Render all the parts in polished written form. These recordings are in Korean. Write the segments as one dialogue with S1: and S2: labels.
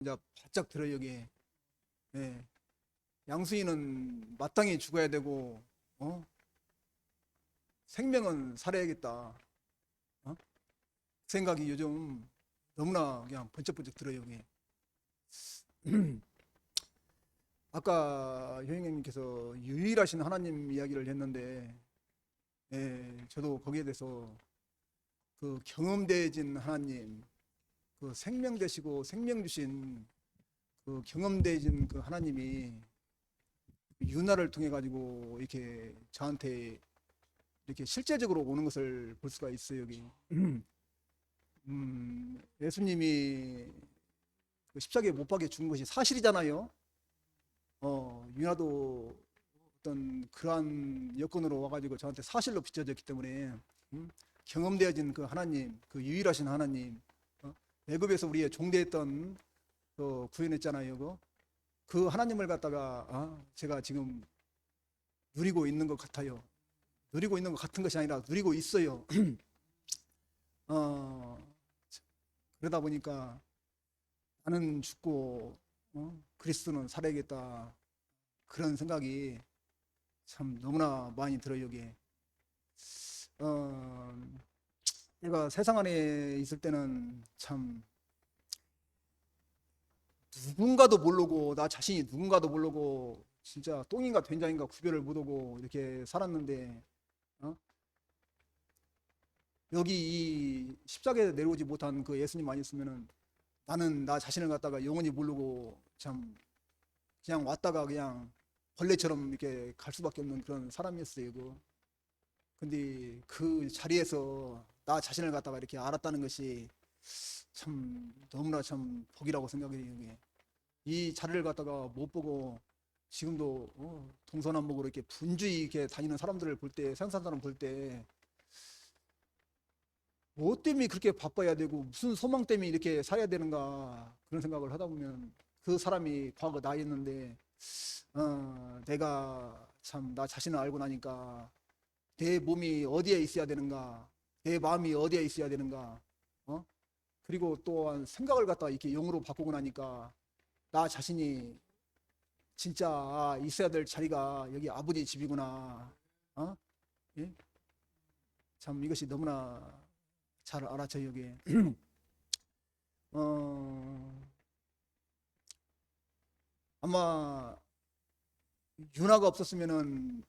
S1: 이제 바짝 들어요 여기. 예. 양수인은 마땅히 죽어야 되고, 생명은 살아야겠다. 어? 그 생각이 요즘 너무나 그냥 번쩍번쩍 들어요 여기. 아까 효행님께서 유일하신 하나님 이야기를 했는데, 예, 저도 거기에 대해서 그 경험되어진 하나님, 그 생명 되시고 생명 주신 그 경험되어진 그 하나님이 유나를 통해 가지고 이렇게 저한테 이렇게 실제적으로 오는 것을 볼 수가 있어요 여기. 예수님이 그 십자가에 못 박혀 죽은 것이 사실이잖아요. 유나도 어떤 그러한 여건으로 와가지고 저한테 사실로 비춰졌기 때문에, 경험되어진 그 하나님, 그 유일하신 하나님, 애굽에서 우리의 종되었던 그 구현했잖아요. 그 하나님을 갖다가 제가 지금 누리고 있는 것 같아요. 누리고 있는 것 같은 것이 아니라 누리고 있어요. 어, 그러다 보니까 나는 죽고 그리스도는 살아야겠다, 그런 생각이 참 너무나 많이 들어요 여기에. 어, 내가 세상 안에 있을 때는 참 누군가도 모르고 나 자신이 누군가도 모르고 진짜 똥인가 된장인가 구별을 못하고 이렇게 살았는데, 어? 여기 이 십자가에 내려오지 못한 그 예수님 아니었으면은 나는 나 자신을 갖다가 영원히 모르고 참 그냥 왔다가 그냥 벌레처럼 이렇게 갈 수밖에 없는 그런 사람이었어요. 근데 그 자리에서 나 자신을 갖다가 이렇게 알았다는 것이 참 너무나 참 복이라고 생각해요. 이게. 이 자리를 갖다가 못 보고 지금도 동서남북으로 이렇게 분주히 이렇게 다니는 사람들을 볼 때, 세상 사람 볼 때, 뭐 때문에 그렇게 바빠야 되고 무슨 소망 때문에 이렇게 살아야 되는가, 그런 생각을 하다 보면 그 사람이 과거 나였는데, 내가 참 나 자신을 알고 나니까 내 몸이 어디에 있어야 되는가, 내 마음이 어디에 있어야 되는가, 어? 그리고 또한 생각을 갖다가 이렇게 영으로 바꾸고 나니까 나 자신이 진짜 있어야 될 자리가 여기 아버지 집이구나. 어? 예? 참 이것이 너무나 잘 알아져 여기. 어, 아마 윤화가 없었으면은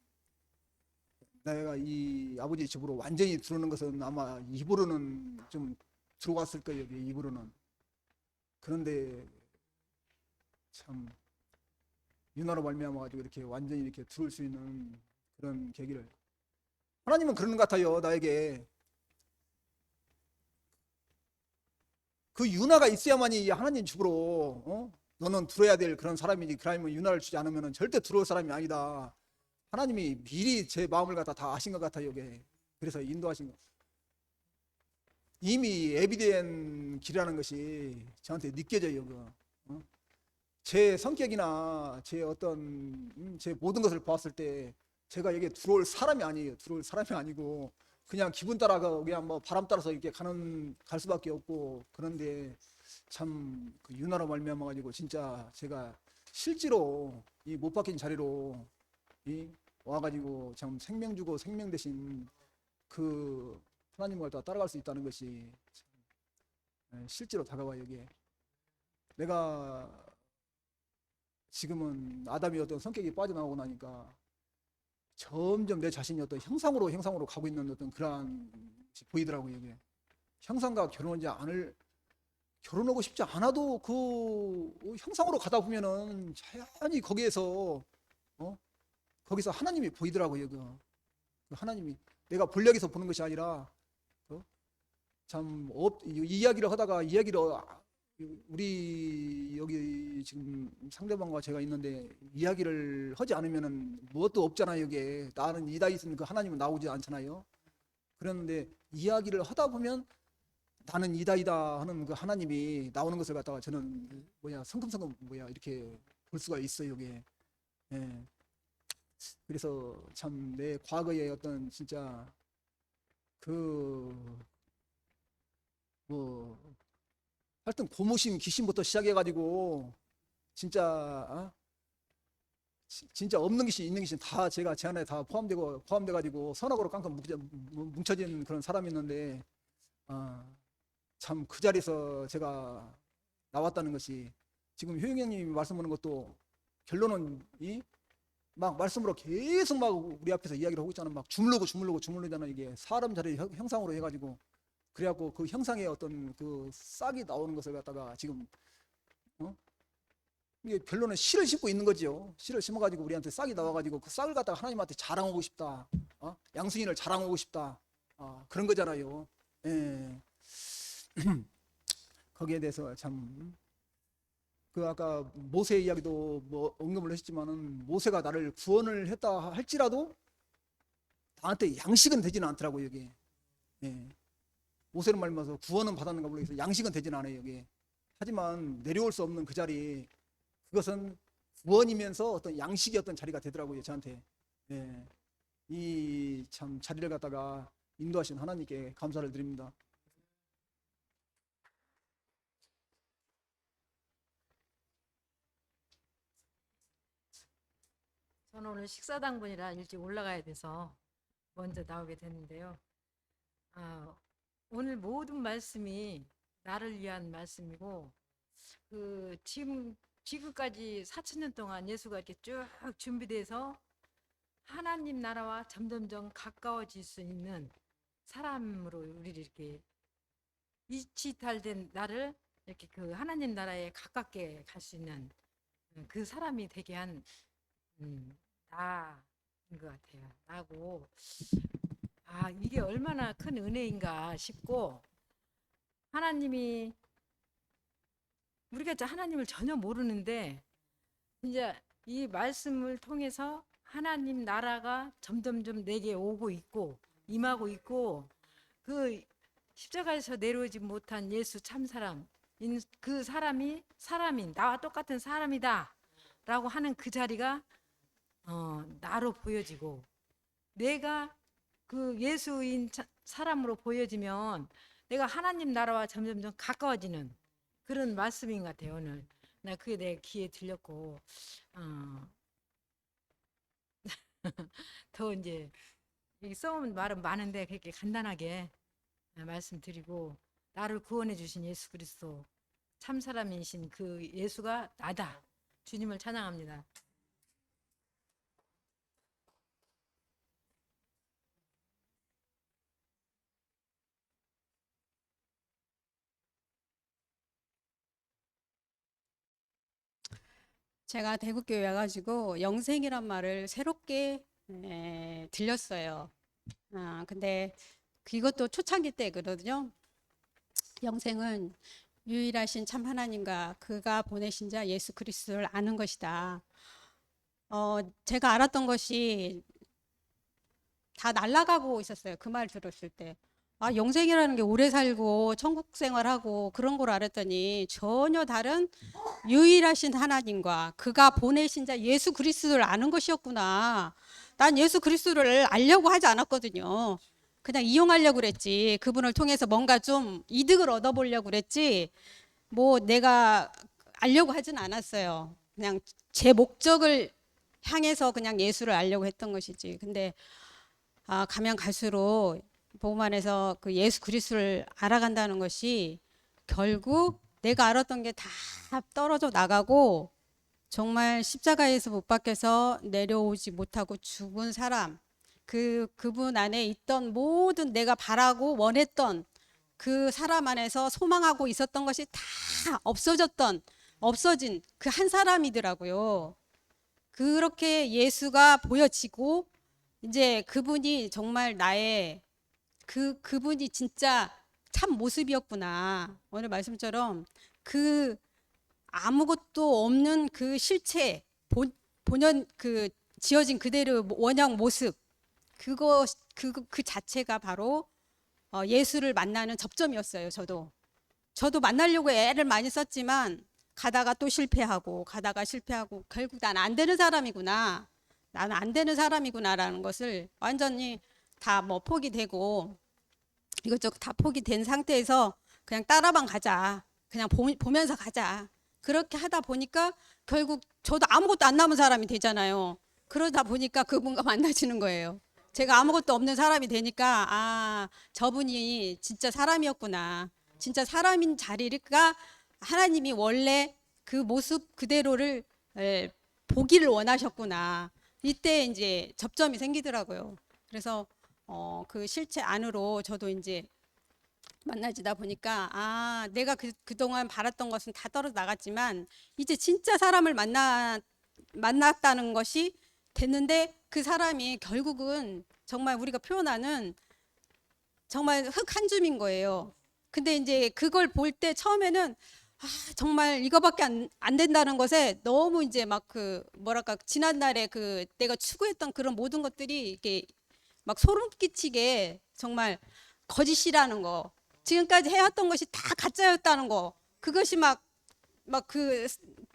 S1: 내가 이 아버지 집으로 완전히 들어오는 것은 아마 입으로는 좀 들어왔을 거예요 여기, 입으로는. 그런데 참 윤화로 말미암아 가지고 이렇게 완전히 이렇게 들어올 수 있는 그런 계기를, 하나님은 그러는 것 같아요 나에게. 그 윤화가 있어야만이 하나님 집으로, 너는 들어야 될 그런 사람이지, 그러면 윤화를 주지 않으면 절대 들어올 사람이 아니다, 하나님이 미리 제 마음을 갖다 다 아신 것 같아요 이게. 그래서 인도하신 거, 이미 예비된 길이라는 것이 저한테 느껴져요 제 성격이나 제 어떤 제 모든 것을 보았을 때 제가 여기 들어올 사람이 아니에요. 들어올 사람이 아니고 그냥 기분 따라가 그냥 뭐 바람 따라서 이렇게 갈 수밖에 없고. 그런데 참 그 유나로 말미암아 가지고 진짜 제가 실제로 이 못 박힌 자리로 이 와가지고 참 생명 주고 생명 대신 그 하나님을 따라갈 수 있다는 것이 실제로 다가와 여기에. 내가 지금은 아담이 어떤 성격이 빠져나오고 나니까 점점 내 자신이 어떤 형상으로 가고 있는 어떤 그러한 것이 보이더라고요 이게. 형상과 결혼하고 싶지 않아도 그 형상으로 가다 보면은 자연히 어? 거기서 하나님이 보이더라고요 그 하나님이. 내가 본력에서 보는 것이 아니라 이야기를 하다가 우리 여기 지금 상대방과 제가 있는데 이야기를 하지 않으면은 무엇도 없잖아요 여기에. 나는 이다 있으면 그 하나님은 나오지 않잖아요. 그런데 이야기를 하다 보면 나는 이다 하는 그 하나님이 나오는 것을 갖다가 저는 성큼성큼 이렇게 볼 수가 있어요 여기에. 예. 그래서 참 내 과거의 어떤 진짜 그 뭐 하여튼 고무신 귀신부터 시작해가지고 진짜 진짜 없는 귀신 있는 귀신 다 제가 제 안에 다 포함돼가지고 선악으로 깡깡 뭉쳐진 그런 사람이었는데 참 그 자리에서 제가 나왔다는 것이 지금 효영님이 말씀하는 것도 결론은 막 말씀으로 계속 막 우리 앞에서 이야기를 하고 있잖아. 막 주물르잖아. 이게 사람 자리 형상으로 해가지고 그래갖고 그 형상의 어떤 그 싹이 나오는 것을 갖다가 지금 이게 결론은 씨를 심고 있는 거지요. 씨를 심어가지고 우리한테 싹이 나와가지고 그 싹을 갖다가 하나님한테 자랑하고 싶다. 양승인을 자랑하고 싶다. 그런 거잖아요. 예. 거기에 대해서 참 그 아까 모세 이야기도 뭐 언급을 했지만은 모세가 나를 구원을 했다 할지라도 나한테 양식은 되지는 않더라고요. 이게 모세는 말면서 구원은 받았는가 모르겠어요. 양식은 되지는 않아요. 이게 하지만 내려올 수 없는 그 자리 그것은 구원이면서 어떤 양식이 어떤 자리가 되더라고요. 저한테 이 참 자리를 갖다가 인도하신 하나님께 감사를 드립니다.
S2: 저는 오늘 식사당번이라 일찍 올라가야 돼서 먼저 나오게 됐는데요. 오늘 모든 말씀이 나를 위한 말씀이고 지금까지 4,000년 동안 예수가 이렇게 쭉 준비돼서 하나님 나라와 점점점 가까워질 수 있는 사람으로 우리를 이렇게 이치탈된 나를 이렇게 그 하나님 나라에 가깝게 갈 수 있는 그 사람이 되게 한 나인 것 같아요. 나고 이게 얼마나 큰 은혜인가 싶고 하나님이 우리가 하나님을 전혀 모르는데 이제 이 말씀을 통해서 하나님 나라가 점점점 내게 오고 있고 임하고 있고 그 십자가에서 내려오지 못한 예수 참사람 그 사람이 사람인 나와 똑같은 사람이다 라고 하는 그 자리가 나로 보여지고 내가 그 예수인 사람으로 보여지면 내가 하나님 나라와 점점점 가까워지는 그런 말씀인 것 같아요. 오늘 나 그게 내 귀에 들렸고 더 이제 써온 말은 많은데 그렇게 간단하게 말씀드리고 나를 구원해 주신 예수 그리스도 참사람이신 그 예수가 나다. 주님을 찬양합니다.
S3: 제가 대구교회 와가지고 영생이란 말을 새롭게 들렸어요. 근데 이것도 초창기 때거든요. 영생은 유일하신 참 하나님과 그가 보내신 자 예수 그리스도를 아는 것이다. 제가 알았던 것이 다 날아가고 있었어요. 그 말 들었을 때. 영생이라는 게 오래 살고 천국 생활하고 그런 걸 알았더니 전혀 다른 유일하신 하나님과 그가 보내신 자 예수 그리스도를 아는 것이었구나. 난 예수 그리스도를 알려고 하지 않았거든요. 그냥 이용하려고 그랬지. 그분을 통해서 뭔가 좀 이득을 얻어보려고 그랬지. 뭐 내가 알려고 하진 않았어요. 그냥 제 목적을 향해서 그냥 예수를 알려고 했던 것이지. 근데 가면 갈수록 복음 안에서 그 예수 그리스도를 알아간다는 것이 결국 내가 알았던 게 다 떨어져 나가고 정말 십자가에서 못 박혀서 내려오지 못하고 죽은 사람 그분 안에 있던 모든 내가 바라고 원했던 그 사람 안에서 소망하고 있었던 것이 다 없어진 그 한 사람이더라고요. 그렇게 예수가 보여지고 이제 그분이 정말 나의 그분이 진짜 참 모습이었구나. 오늘 말씀처럼 그 아무것도 없는 그 실체 본연 그 지어진 그대로 원형 모습 그 자체가 바로 예수를 만나는 접점이었어요. 저도 만나려고 애를 많이 썼지만 가다가 또 실패하고 결국 난 안 되는 사람이구나. 나는 안 되는 사람이구나라는 것을 완전히 다 뭐 포기되고 이것저것 다 포기된 상태에서 그냥 따라만 가자. 그냥 보면서 가자. 그렇게 하다 보니까 결국 저도 아무것도 안 남은 사람이 되잖아요. 그러다 보니까 그분과 만나지는 거예요. 제가 아무것도 없는 사람이 되니까 아, 저분이 진짜 사람이었구나. 진짜 사람인 자리가 하나님이 원래 그 모습 그대로를 보기를 원하셨구나. 이때 이제 접점이 생기더라고요. 그래서 그 실체 안으로 저도 이제 만나지다 보니까 아, 내가 그동안 바랐던 것은 다 떨어져 나갔지만 이제 진짜 사람을 만났다는 것이 됐는데 그 사람이 결국은 정말 우리가 표현하는 정말 흙 한 줌인 거예요. 근데 이제 그걸 볼 때 처음에는 아, 정말 이거밖에 안 된다는 것에 너무 이제 막 그 뭐랄까 지난날에 그 내가 추구했던 그런 모든 것들이 이렇게 막 소름 끼치게 정말 거짓이라는 거, 지금까지 해왔던 것이 다 가짜였다는 거, 그것이 막 그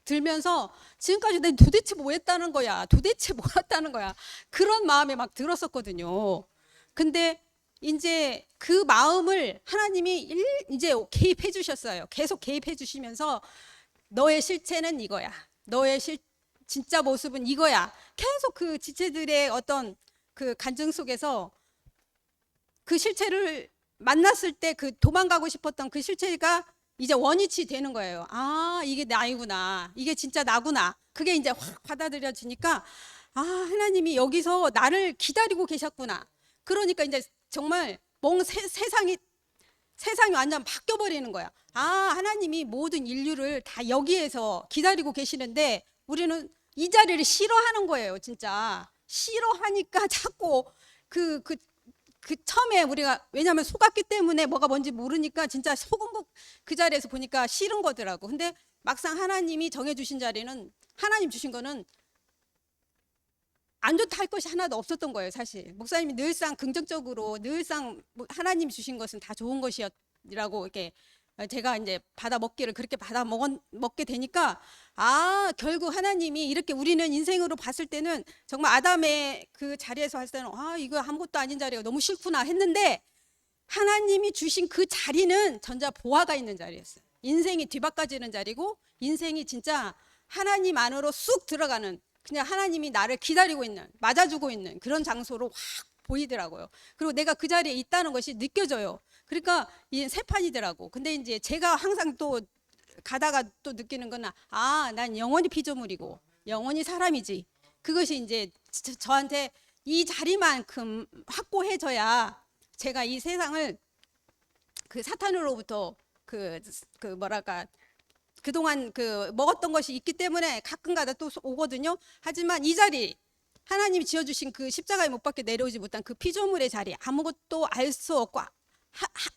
S3: 들면서 지금까지 내가 도대체 뭐 했다는 거야, 도대체 뭐 했다는 거야, 그런 마음이 막 들었었거든요. 근데 이제 그 마음을 하나님이 이제 개입해 주셨어요. 계속 개입해 주시면서 너의 실체는 이거야, 너의 진짜 모습은 이거야. 계속 그 지체들의 어떤 그 간증 속에서 그 실체를 만났을 때 그 도망가고 싶었던 그 실체가 이제 원위치 되는 거예요. 아, 이게 나이구나. 이게 진짜 나구나. 그게 이제 확 받아들여지니까 아, 하나님이 여기서 나를 기다리고 계셨구나. 그러니까 이제 정말 세상이 완전 바뀌어 버리는 거야. 아, 하나님이 모든 인류를 다 여기에서 기다리고 계시는데 우리는 이 자리를 싫어하는 거예요, 진짜. 싫어하니까 자꾸 그 처음에 우리가 왜냐하면 속았기 때문에 뭐가 뭔지 모르니까 진짜 속은 거 그 자리에서 보니까 싫은 거더라고. 근데 막상 하나님이 정해주신 자리는 하나님 주신 거는 안 좋다 할 것이 하나도 없었던 거예요, 사실. 목사님이 늘상 긍정적으로 늘상 하나님 주신 것은 다 좋은 것이라고 이렇게 제가 이제 받아 먹기를 그렇게 먹게 되니까 아, 결국 하나님이 이렇게 우리는 인생으로 봤을 때는 정말 아담의 그 자리에서 할 때는 아, 이거 아무것도 아닌 자리가 너무 싫구나 했는데 하나님이 주신 그 자리는 전자 보화가 있는 자리였어요. 인생이 뒤바꿔지는 자리고 인생이 진짜 하나님 안으로 쑥 들어가는, 그냥 하나님이 나를 기다리고 있는, 맞아주고 있는 그런 장소로 확 보이더라고요. 그리고 내가 그 자리에 있다는 것이 느껴져요. 그러니까 이 새 판이더라고. 근데 이제 제가 항상 또 가다가 또 느끼는 건 아, 난 영원히 피조물이고 영원히 사람이지. 그것이 이제 저한테 이 자리만큼 확고해져야 제가 이 세상을 그 사탄으로부터 그 뭐랄까 그동안 그 먹었던 것이 있기 때문에 가끔가다 또 오거든요. 하지만 이 자리 하나님이 지어주신 그 십자가에 못 박혀 내려오지 못한 그 피조물의 자리, 아무것도 알 수 없고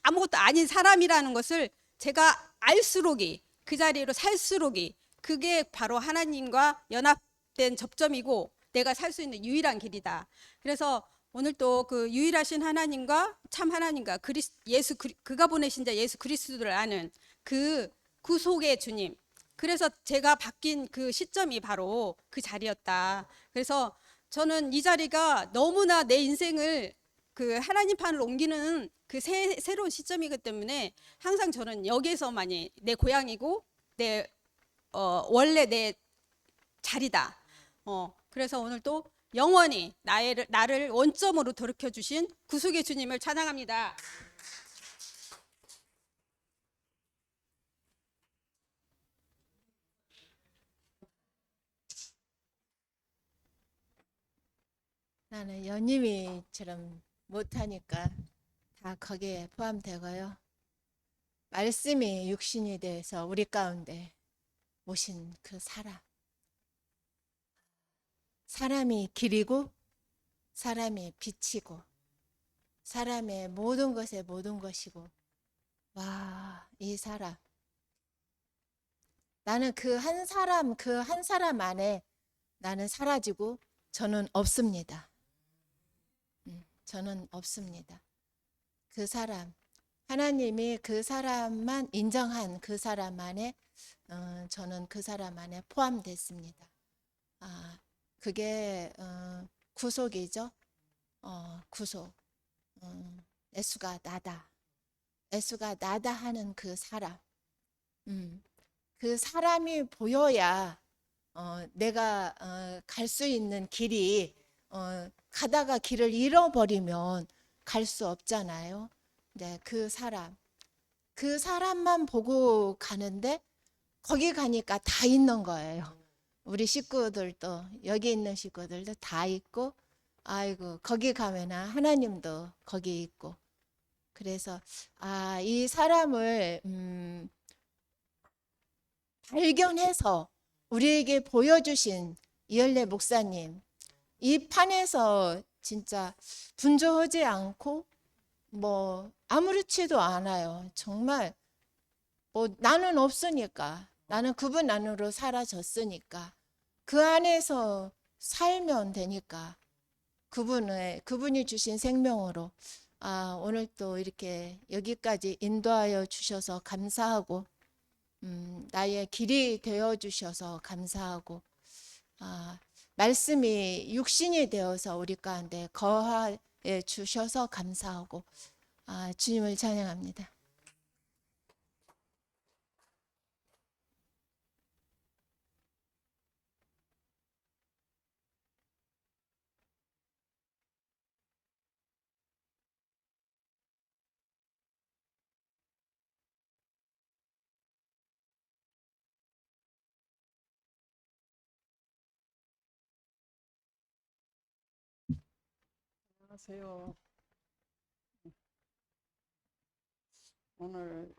S3: 아무것도 아닌 사람이라는 것을 제가 알수록이, 그 자리로 살수록이, 그게 바로 하나님과 연합된 접점이고 내가 살 수 있는 유일한 길이다. 그래서 오늘 또 그 유일하신 하나님과 참 하나님과 그가 보내신 자 예수 그리스도를 아는 그 구속의 주님, 그래서 제가 바뀐 그 시점이 바로 그 자리였다. 그래서 저는 이 자리가 너무나 내 인생을 그 하나님 판을 옮기는 그 새로운 시점이기 때문에 항상 저는 여기에서만이 내 고향이고 내 원래 내 자리다. 그래서 오늘 또 영원히 나를 원점으로 돌이켜 주신 구속의 주님을 찬양합니다.
S4: 나는 연님이처럼 못하니까 다 거기에 포함되고요. 말씀이 육신이 돼서 우리 가운데 오신 그 사람. 사람이 길이고 사람이 빛이고 사람의 모든 것에 모든 것이고, 와, 이 사람. 나는 그 한 사람 안에 나는 사라지고 저는 없습니다. 저는 없습니다. 그 사람, 하나님이 그 사람만 인정한 그 사람 안에 저는 그 사람 안에 포함됐습니다. 그게 구속이죠. 구속. 예수가 나다. 예수가 나다 하는 그 사람. 그 사람이 보여야 내가 갈 수 있는 길이 가다가 길을 잃어버리면 갈 수 없잖아요. 네, 그 사람만 보고 가는데 거기 가니까 다 있는 거예요. 우리 식구들도 여기 있는 식구들도 다 있고 아이고 거기 가면 하나님도 거기 있고 그래서 이 사람을 발견해서 우리에게 보여주신 이열래 목사님 이 판에서 진짜 분주하지 않고 뭐 아무렇지도 않아요. 정말 뭐 나는 없으니까 나는 그분 안으로 사라졌으니까 그 안에서 살면 되니까 그분이 주신 생명으로 오늘 또 이렇게 여기까지 인도하여 주셔서 감사하고 나의 길이 되어 주셔서 감사하고 말씀이 육신이 되어서 우리 가운데 거하여 주셔서 감사하고 주님을 찬양합니다.
S5: 안녕하세요. 오늘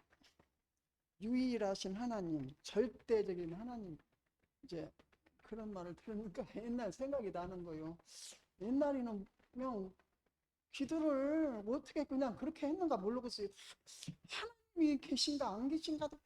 S5: 유일하신 하나님, 절대적인 하나님, 이제 그런 말을 들으니까 옛날 생각이 나는 거요. 옛날에는 그냥 기도를 어떻게 그냥 그렇게 했는가 모르겠어요. 하나님이 계신가 안 계신가도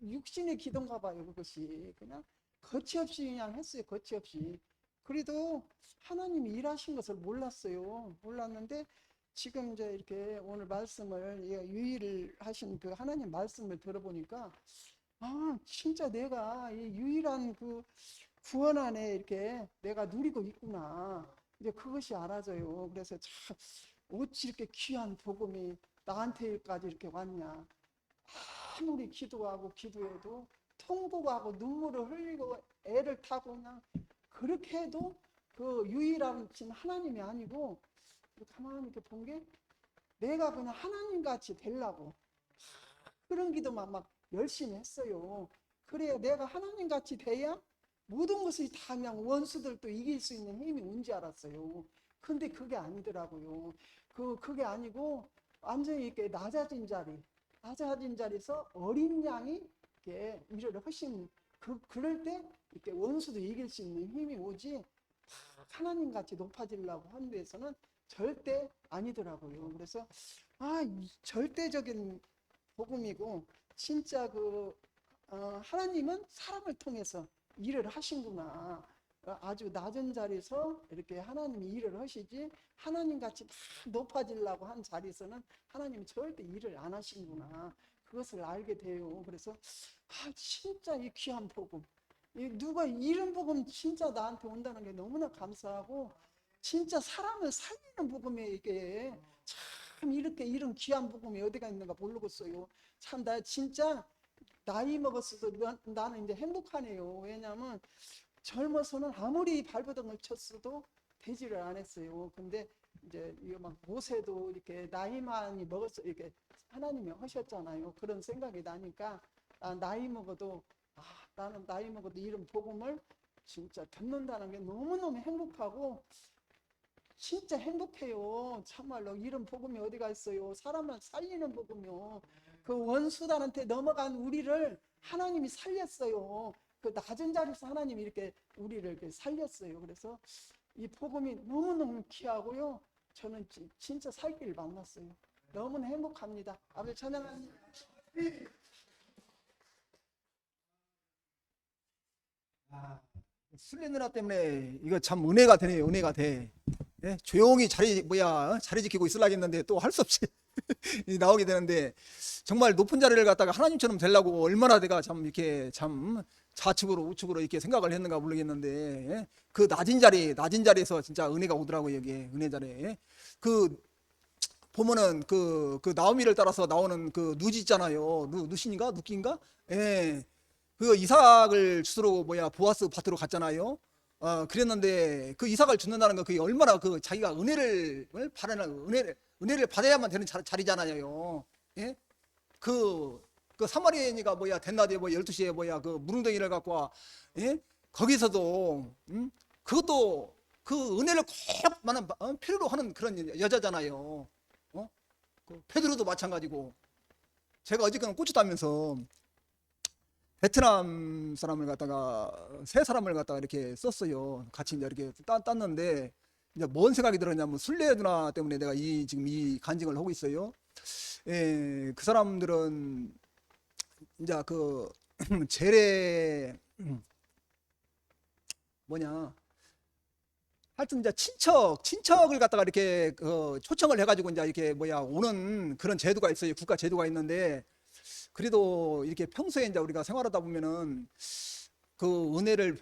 S5: 육신의 기도인가 봐요. 그것이 그냥 거침없이 그냥 했어요. 거침없이. 그래도 하나님이 일하신 것을 몰랐는데 지금 이제 이렇게 오늘 말씀을 유일하신 그 하나님 말씀을 들어보니까 진짜 내가 이 유일한 그 구원 안에 이렇게 내가 누리고 있구나. 이제 그것이 알아져요. 그래서 참 어찌 이렇게 귀한 복음이 나한테까지 이렇게 왔냐. 아무리 기도하고 기도해도 통곡하고 눈물을 흘리고 애를 타고 그냥 그렇게 해도 그 유일하신 하나님이 아니고 가만히 이렇게 본 게 내가 그냥 하나님 같이 되려고 그런 기도만 막 열심히 했어요. 그래야 내가 하나님 같이 돼야 모든 것이 다 그냥 원수들도 이길 수 있는 힘이 온지 알았어요. 근데 그게 아니더라고요. 그게 아니고 완전히 이렇게 낮아진 자리에서 어린 양이 이렇게 일을 하신 그럴 때 이렇게 원수도 이길 수 있는 힘이 오지 하나님 같이 높아지려고 하는 데서는 절대 아니더라고요. 그래서 절대적인 복음이고 진짜 하나님은 사람을 통해서 일을 하신구나. 아주 낮은 자리에서 이렇게 하나님이 일을 하시지 하나님 같이 막 높아지려고 한 자리에서는 하나님이 절대 일을 안 하신구나. 그것을 알게 돼요. 그래서 진짜 이 귀한 복음, 누가 이런 복음 진짜 나한테 온다는 게 너무나 감사하고 진짜 사람을 살리는 복음에 이게 참 이렇게 이런 귀한 복음이 어디가 있는가 모르겠어요. 참 나 진짜 나이 먹었어도 나는 이제 행복하네요. 왜냐하면 젊어서는 아무리 발버둥을 쳤어도 되지를 않았어요. 근데 이제 이거 막 모세도 이렇게 나이 많이 먹었어 이렇게 하나님이 하셨잖아요. 그런 생각이 나니까 나이 먹어도 나는 나이 먹어도 이런 복음을 진짜 듣는다는 게 너무너무 행복하고 진짜 행복해요. 참말로 이런 복음이 어디가 있어요. 사람을 살리는 복음이요. 그 원수단한테 넘어간 우리를 하나님이 살렸어요. 그 낮은 자리에서 하나님이 이렇게 우리를 이렇게 살렸어요. 그래서 이 복음이 너무너무 귀하고요. 저는 진짜 살 길을 만났어요. 너무나 행복합니다. 아버지 찬양합니다.
S1: 순례 누나 때문에 이거 참 은혜가 되네요. 은혜가 돼. 예? 조용히 자리 지키고 있으려겠는데 또 할 수 없이 나오게 되는데 정말 높은 자리를 갖다가 하나님처럼 되려고 얼마나 내가 참 이렇게 참 좌측으로 우측으로 이렇게 생각을 했는가 모르겠는데 예? 그 낮은 자리에서 진짜 은혜가 오더라고요. 여기에 은혜 자리에 보면은 그 나오미를 따라서 나오는 그 누지 있잖아요. 누신인가 누기인가? 예. 그 이삭을 주스로 보아스 밭으로 갔잖아요. 그랬는데 그 이삭을 죽는다는 거 그게 얼마나 그 자기가 은혜를 받아는 은혜를 받아야만 되는 자리잖아요. 예? 그 사마리아인이가 된나대 12시에 그 무릉덩이를 갖고 와. 예? 거기서도 그것도 그 은혜를 꼭 필요로 하는 그런 여자잖아요. 그 페드로도 마찬가지고. 제가 어저께는 고추 따면서 베트남 사람을 갖다가 세 사람을 갖다가 이렇게 썼어요. 같이 이제 이렇게 땄는데 이제 뭔 생각이 들었냐면 순례 누나 때문에 내가 지금 이 간증을 하고 있어요. 예, 그 사람들은 이제 그 제례 하여튼 이제 친척을 갖다가 이렇게 초청을 해가지고 이제 이렇게 오는 그런 제도가 있어요. 국가 제도가 있는데 그래도 이렇게 평소에 이제 우리가 생활하다 보면은 그 은혜를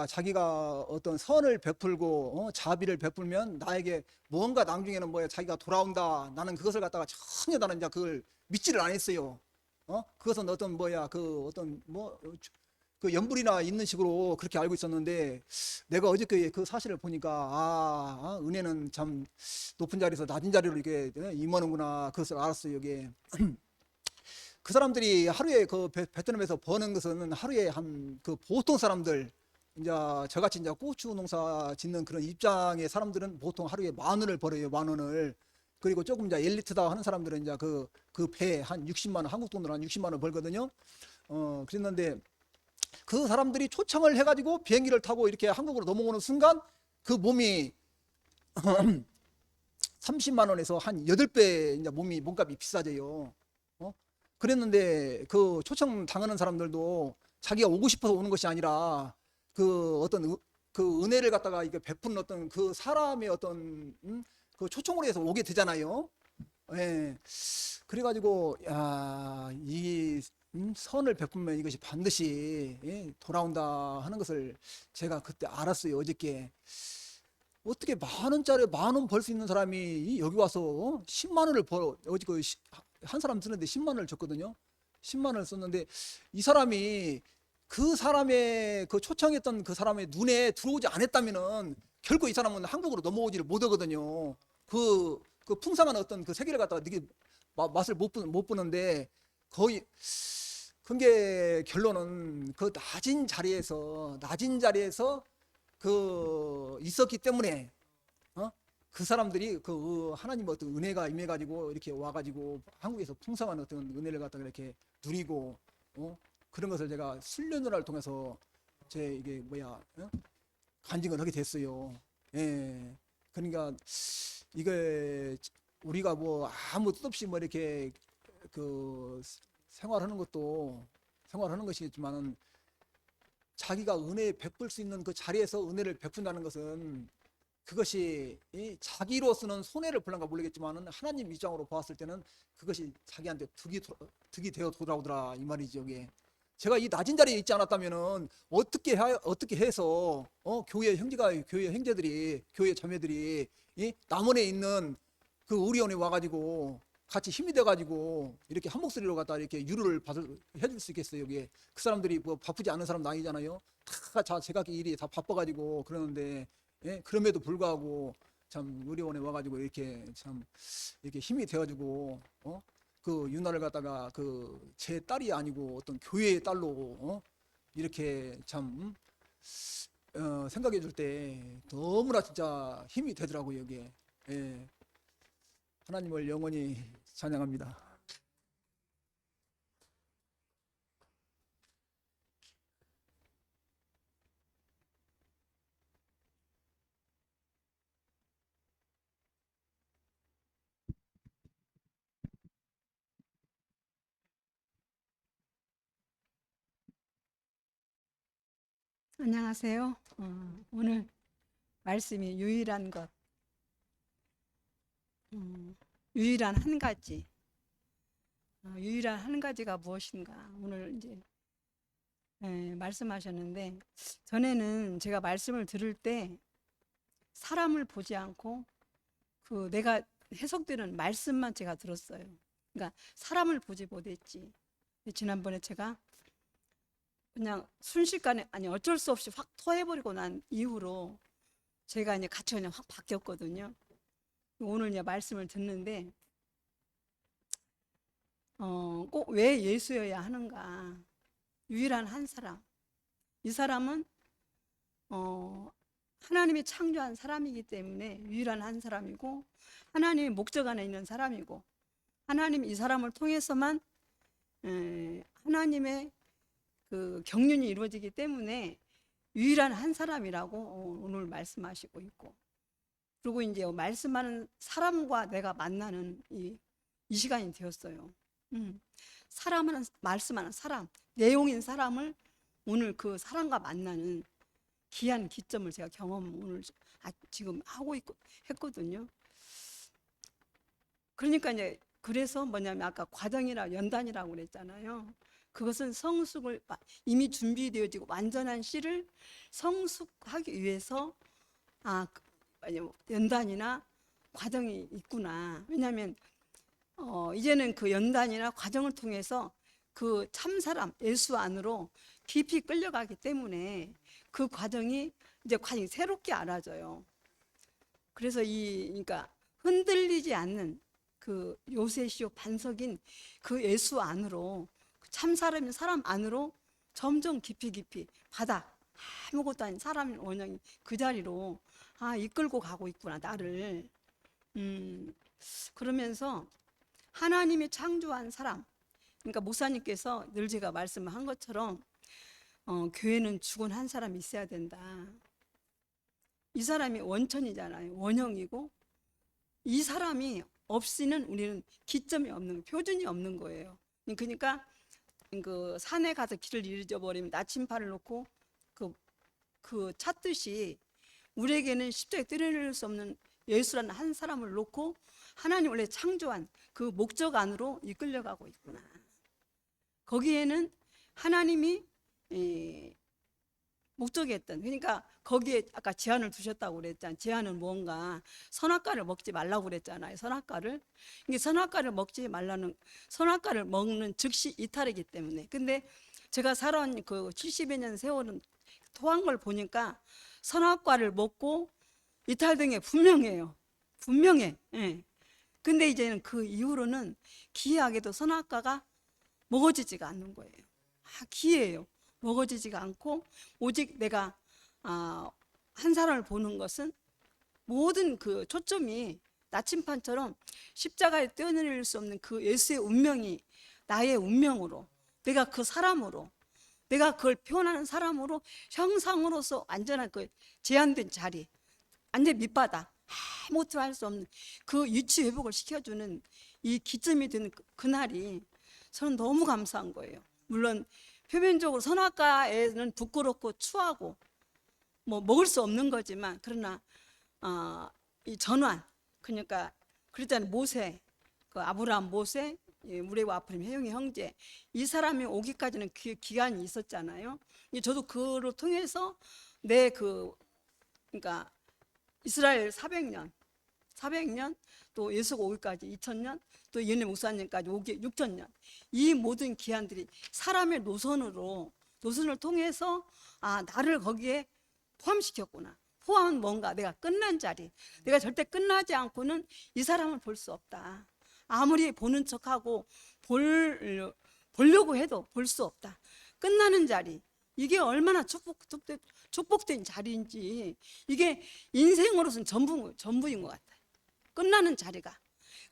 S1: 자기가 어떤 선을 베풀고 자비를 베풀면 나에게 무언가 나중에는 자기가 돌아온다. 나는 그것을 갖다가 전혀 나는 이제 그걸 믿지를 않았어요. 그것은 어떤 그 어떤 그 연불이나 있는 식으로 그렇게 알고 있었는데 내가 어저께 그 사실을 보니까 은혜는 참 높은 자리에서 낮은 자리로 이렇게 임하는구나 그것을 알았어요. 이게 그 사람들이 하루에 그 베트남에서 버는 것은 하루에 한 그 보통 사람들 이제 저같이 이제 고추 농사 짓는 그런 입장의 사람들은 보통 하루에 10,000원을 벌어요. 10,000원을. 그리고 조금 이제 엘리트다 하는 사람들은 이제 그 배 한 60만 원, 한국 돈으로 한 60만 원 벌거든요. 그랬는데 그 사람들이 초청을 해가지고 비행기를 타고 이렇게 한국으로 넘어오는 순간 그 몸이 30만 원에서 한 8배 이제 몸값이 비싸져요. 그랬는데 그 초청 당하는 사람들도 자기가 오고 싶어서 오는 것이 아니라 그 어떤 그 은혜를 갖다가 이게 베푸는 어떤 그 사람의 어떤 그 초청으로 해서 오게 되잖아요. 예. 그래가지고 이 선을 베풀면 이것이 반드시 돌아온다 하는 것을 제가 그때 알았어요. 어저께 어떻게 10,000원짜리 10,000원 벌 수 있는 사람이 여기 와서 10만 원을 어제 한 사람 쓰는데 10만 원을 줬거든요. 10만 원을 썼는데 이 사람이 그 사람의 그 초청했던 그 사람의 눈에 들어오지 않았다면은 결코 이 사람은 한국으로 넘어오지를 못하거든요. 그 풍성한 어떤 그 세계를 갖다가 맛을 못 보는데 거의 그게 결론은 그 낮은 자리에서 그 있었기 때문에 그 사람들이 그 하나님 어떤 은혜가 임해가지고 이렇게 와가지고 한국에서 풍성한 어떤 은혜를 갖다가 이렇게 누리고 그런 것을 제가 순례누나를 통해서 제 이게 간증을 하게 됐어요. 예. 그러니까 이게 우리가 아무 뜻 없이 이렇게 그 생활하는 것이지만은 자기가 은혜 베풀 수 있는 그 자리에서 은혜를 베푼다는 것은 그것이 자기로서는 손해를 볼란가 모르겠지만은 하나님 입장으로 보았을 때는 그것이 자기한테 득이 되어 돌아오더라 이 말이죠. 이게 제가 이 낮은 자리에 있지 않았다면은 어떻게 해서 교회 형제들이 교회 자매들이 남원에 있는 그 우리원에 와가지고 같이 힘이 돼가지고 이렇게 한 목소리로 갖다 이렇게 유로를 해줄 수 있겠어요. 이게 그 사람들이 바쁘지 않은 사람 아니잖아요. 다 제각기 일이 다 바빠가지고 그러는데 그럼에도 불구하고 참 우리원에 와가지고 이렇게 참 이렇게 힘이 되어가지고 그 유나를 갖다가 그 제 딸이 아니고 어떤 교회의 딸로 이렇게 참 생각해 줄 때 너무나 진짜 힘이 되더라고요. 이게 하나님을 영원히 찬양합니다.
S2: 안녕하세요. 오늘 말씀이 유일한 것, 유일한 한 가지, 유일한 한 가지가 무엇인가 오늘 이제 말씀하셨는데 전에는 제가 말씀을 들을 때 사람을 보지 않고 그 내가
S6: 해석되는 말씀만 제가 들었어요. 그러니까 사람을 보지 못했지. 지난번에 제가 그냥 순식간에 아니 어쩔 수 없이 확 토해버리고 난 이후로 제가 이제 가치가 그냥 확 바뀌었거든요. 오늘 이제 말씀을 듣는데 꼭 왜 예수여야 하는가? 유일한 한 사람. 이 사람은 하나님이 창조한 사람이기 때문에 유일한 한 사람이고 하나님의 목적 안에 있는 사람이고 하나님 이 사람을 통해서만 하나님의 그 경륜이 이루어지기 때문에 유일한 한 사람이라고 오늘 말씀하시고 있고 그리고 이제 말씀하는 사람과 내가 만나는 이 시간이 되었어요. 사람하는 말씀하는 사람, 내용인 사람을 오늘 그 사람과 만나는 귀한 기점을 제가 오늘 지금 하고 했거든요. 그러니까 이제 그래서 뭐냐면 아까 과정이라 연단이라고 그랬잖아요. 그것은 성숙을 이미 준비되어지고 완전한 씨를 성숙하기 위해서 연단이나 과정이 있구나. 왜냐하면 이제는 그 연단이나 과정을 통해서 그 참사람 예수 안으로 깊이 끌려가기 때문에 그 과정이 새롭게 알아져요. 그래서 그러니까 흔들리지 않는 그 요새시오 반석인 그 예수 안으로 참사람인 사람 안으로 점점 깊이 바다 아무것도 아닌 사람인 원형이 그 자리로 이끌고 가고 있구나 나를. 그러면서 하나님이 창조한 사람, 그러니까 목사님께서 늘 제가 말씀한 것처럼 교회는 죽은 한 사람이 있어야 된다. 이 사람이 원천이잖아요. 원형이고 이 사람이 없이는 우리는 기점이 없는, 표준이 없는 거예요. 그러니까 그 산에 가서 길을 잃어버리면 나침판을 놓고 그 찾듯이 우리에게는 십자가에 떼려낼 수 없는 예수라는 한 사람을 놓고 하나님 원래 창조한 그 목적 안으로 이끌려가고 있구나. 거기에는 하나님이 목적이었던, 그러니까 거기에 아까 제한을 두셨다고 그랬잖아요. 제한은 뭔가 선악과를 먹지 말라고 그랬잖아요. 선악과를. 이게 선악과를 먹지 말라는, 선악과를 먹는 즉시 이탈이기 때문에. 근데 제가 살아온 그 70여 년 세월은 토한 걸 보니까 선악과를 먹고 이탈된 게 분명해요. 분명해. 예. 근데 이제는 그 이후로는 기이하게도 선악과가 먹어지지가 않는 거예요. 기이해요. 먹어지지가 않고 오직 내가 한 사람을 보는 것은 모든 그 초점이 나침판처럼 십자가에 떼어내릴 수 없는 그 예수의 운명이 나의 운명으로, 내가 그 사람으로, 내가 그걸 표현하는 사람으로 형상으로서 완전한 그 제한된 자리, 완전 밑바닥, 아무것도 할 수 없는 그 위치 회복을 시켜주는 이 기점이 된 그날이 저는 너무 감사한 거예요. 물론 표면적으로 선악과에는 부끄럽고 추하고 뭐 먹을 수 없는 거지만, 그러나 이 전환, 그러니까 그랬잖아요. 모세, 그 아브라함, 모세, 우레와 아프림, 해용의 형제, 이 사람이 오기까지는 기간이 있었잖아요. 저도 그를 통해서 그러니까 이스라엘 400년 또 예수가 오기까지 2000년, 또 이은혜 목사님까지 오기 6000년, 이 모든 기한들이 사람의 노선을 통해서 나를 거기에 포함시켰구나. 포함은 뭔가 내가 끝난 자리, 내가 절대 끝나지 않고는 이 사람을 볼 수 없다. 아무리 보는 척하고 보려고 해도 볼 수 없다. 끝나는 자리, 이게 얼마나 축복된 자리인지, 이게 인생으로서는 전부인 것 같아요. 끝나는 자리가.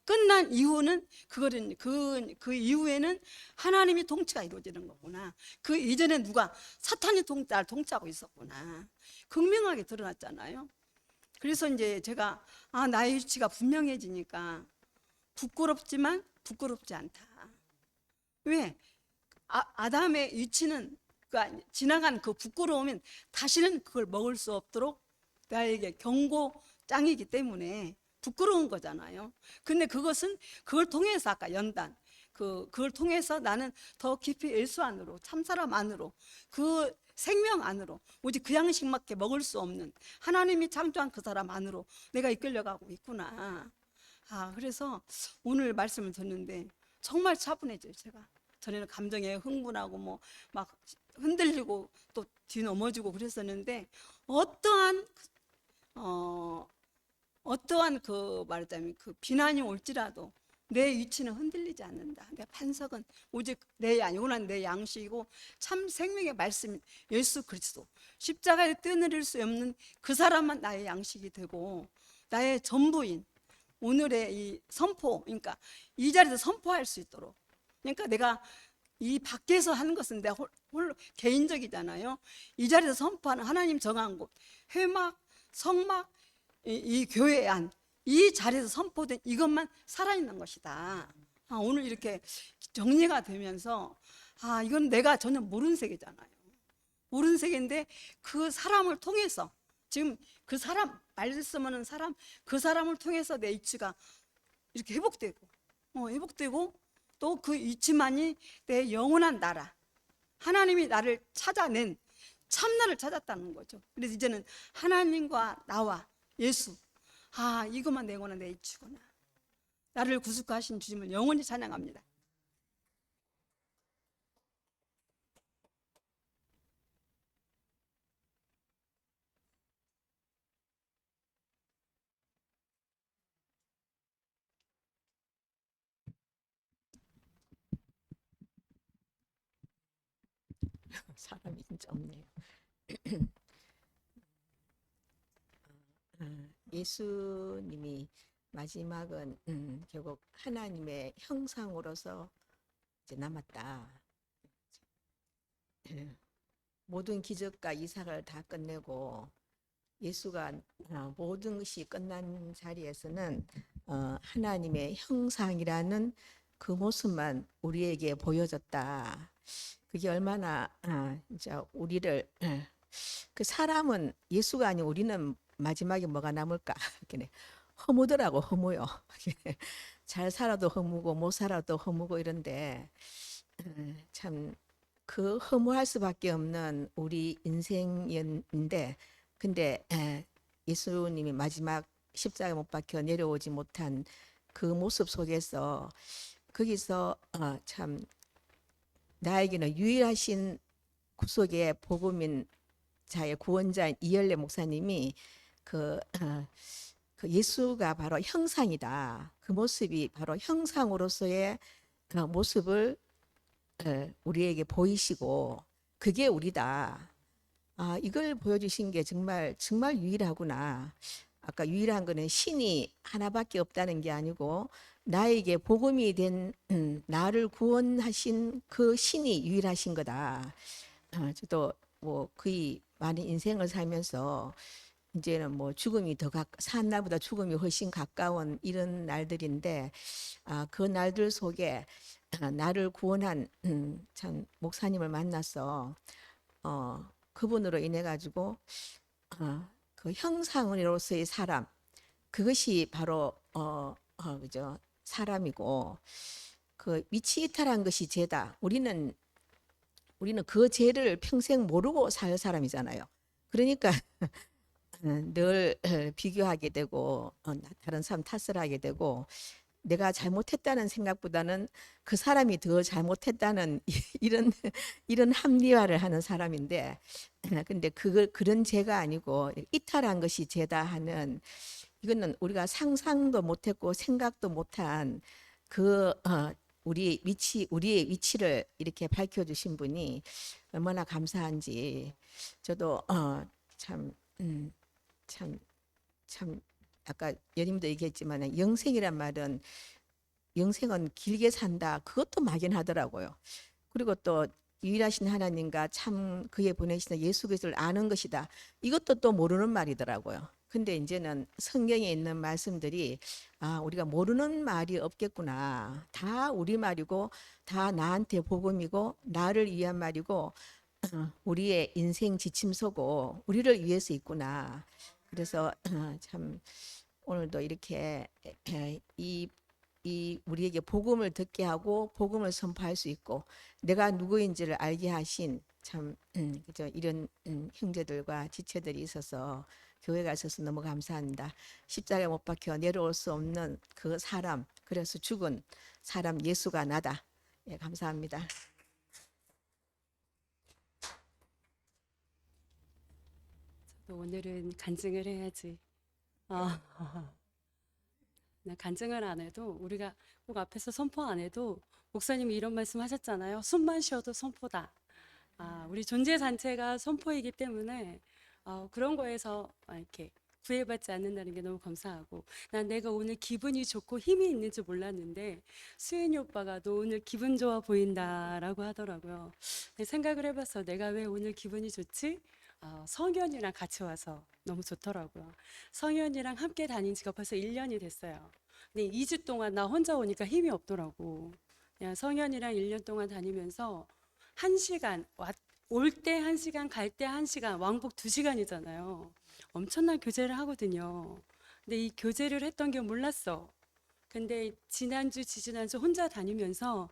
S6: 끝난 이후는 그 이후에는 하나님이 통치가 이루어지는 거구나. 그 이전에 누가 사탄이 나를 통치하고 있었구나. 극명하게 드러났잖아요. 그래서 이제 제가 나의 위치가 분명해지니까 부끄럽지만 부끄럽지 않다. 왜? 아담의 위치는, 그러니까 지나간 그 부끄러움은 다시는 그걸 먹을 수 없도록 나에게 경고장이기 때문에 부끄러운 거잖아요. 근데 그걸 통해서 아까 연단, 그걸 통해서 나는 더 깊이 예수 안으로, 참사람 안으로, 그 생명 안으로, 오직 그 양식밖에 먹을 수 없는 하나님이 창조한 그 사람 안으로 내가 이끌려가고 있구나. 그래서 오늘 말씀을 듣는데 정말 차분해져요. 제가 전에는 감정에 흥분하고 뭐 막 흔들리고 또 뒤넘어지고 그랬었는데 어떠한 어떠한 그 말하자면 그 비난이 올지라도 내 위치는 흔들리지 않는다. 내 판석은 오직 내 영원한 내 양식이고 참 생명의 말씀 예수 그리스도 십자가에 뛰어내릴 수 없는 그 사람만 나의 양식이 되고 나의 전부인 오늘의 이 선포, 그러니까 이 자리에서 선포할 수 있도록, 그러니까 내가 이 밖에서 하는 것은 내 홀로 개인적이잖아요. 이 자리에서 선포하는 하나님 정한 곳, 회막, 성막, 이 교회 안, 이 자리에서 선포된 이것만 살아있는 것이다. 오늘 이렇게 정리가 되면서 이건 내가 전혀 모르는 세계잖아요. 모르는 세계인데 그 사람을 통해서 지금 그 사람 말씀하는 사람 그 사람을 통해서 내 이치가 이렇게 회복되고 또 그 이치만이 내 영원한 나라 하나님이 나를 찾아낸 참나를 찾았다는 거죠. 그래서 이제는 하나님과 나와 예수 이것만 내 영원한 내 이치구나. 나를 구속하신 주님을 영원히 찬양합니다.
S7: 사람이 진짜 없네요. 예수님이 마지막은 결국 하나님의 형상으로서 이제 남았다. 모든 기적과 이삭을 다 끝내고 예수가 모든 것이 끝난 자리에서는 하나님의 형상이라는 그 모습만 우리에게 보여졌다. 그게 얼마나 이제 우리를 그 사람은 예수가 아닌 우리는 마지막에 뭐가 남을까? 허무더라고. 허무요. 잘 살아도 허무고 못 살아도 허무고 이런데 참 그 허무할 수밖에 없는 우리 인생이었는데 근데 예수님이 마지막 십자가에 못 박혀 내려오지 못한 그 모습 속에서 거기서 참 나에게는 유일하신 구속의 복음인 자의 구원자인 이열래 목사님이 그 예수가 바로 형상이다. 그 모습이 바로 형상으로서의 그 모습을 우리에게 보이시고 그게 우리다. 이걸 보여주신 게 정말 유일하구나. 아까 유일한 거는 신이 하나밖에 없다는 게 아니고 나에게 복음이 된 나를 구원하신 그 신이 유일하신 거다. 저도 뭐 거의 많은 인생을 살면서 이제는 뭐 죽음이 산 날보다 죽음이 훨씬 가까운 이런 날들인데 그 날들 속에 나를 구원한 참 목사님을 만나서 그분으로 인해 가지고 그 형상으로서의 사람 그것이 바로 그죠 사람이고 그 위치 이탈한 것이 죄다. 우리는 그 죄를 평생 모르고 살 사람이잖아요. 그러니까 늘 비교하게 되고 다른 사람 탓을 하게 되고 내가 잘못했다는 생각보다는 그 사람이 더 잘못했다는 이런 합리화를 하는 사람인데 근데 그런 죄가 아니고 이탈한 것이 죄다 하는 이거는 우리가 상상도 못했고 생각도 못한 그 우리의 위치를 이렇게 밝혀주신 분이 얼마나 감사한지 저도 참 아까 연님도 얘기했지만 영생이란 말은 영생은 길게 산다. 그것도 막연하더라고요. 그리고 또 유일하신 하나님과 참 그에 보내시는 예수 그리스도를 아는 것이다. 이것도 또 모르는 말이더라고요. 근데 이제는 성경에 있는 말씀들이 우리가 모르는 말이 없겠구나. 다 우리 말이고 다 나한테 복음이고 나를 위한 말이고 우리의 인생 지침서고 우리를 위해서 있구나. 그래서 참 오늘도 이렇게 이 우리에게 복음을 듣게 하고 복음을 선포할 수 있고 내가 누구인지를 알게 하신 참 그죠 이런 형제들과 지체들이 있어서 교회가 있어서 너무 감사합니다. 십자가에 못 박혀 내려올 수 없는 그 사람, 그래서 죽은 사람 예수가 나다. 예, 감사합니다.
S8: 오늘은 간증을 해야지. 나 간증을 안 해도 우리가 꼭 앞에서 선포 안 해도 목사님이 이런 말씀 하셨잖아요. 숨만 쉬어도 선포다. 우리 존재 자체가 선포이기 때문에 그런 거에서 이렇게 구애받지 않는다는 게 너무 감사하고, 난 내가 오늘 기분이 좋고 힘이 있는 줄 몰랐는데 수현이 오빠가 너 오늘 기분 좋아 보인다라고 하더라고요. 생각을 해봤어. 내가 왜 오늘 기분이 좋지? 성현이랑 같이 와서 너무 좋더라고요. 성현이랑 함께 다닌 지가 벌써 1년이 됐어요. 근데 2주 동안 나 혼자 오니까 힘이 없더라고. 그냥 성현이랑 1년 동안 다니면서 1시간, 올 때 1시간, 갈 때 1시간, 왕복 2시간이잖아요. 엄청난 교제를 하거든요. 근데 이 교제를 했던 게 몰랐어. 근데 지난주, 지지난주 혼자 다니면서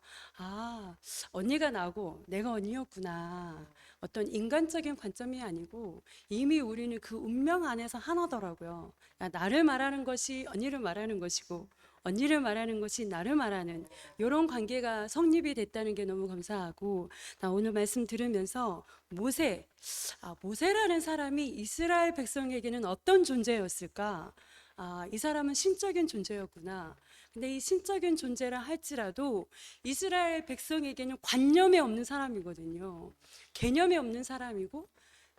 S8: 언니가 나고 내가 언니였구나. 어떤 인간적인 관점이 아니고 이미 우리는 그 운명 안에서 하나더라고요. 나를 말하는 것이 언니를 말하는 것이고 언니를 말하는 것이 나를 말하는 이런 관계가 성립이 됐다는 게 너무 감사하고, 나 오늘 말씀 들으면서 모세라는 사람이 이스라엘 백성에게는 어떤 존재였을까? 이 사람은 신적인 존재였구나. 근데 이 신적인 존재라 할지라도 이스라엘 백성에게는 관념이 없는 사람이거든요. 개념이 없는 사람이고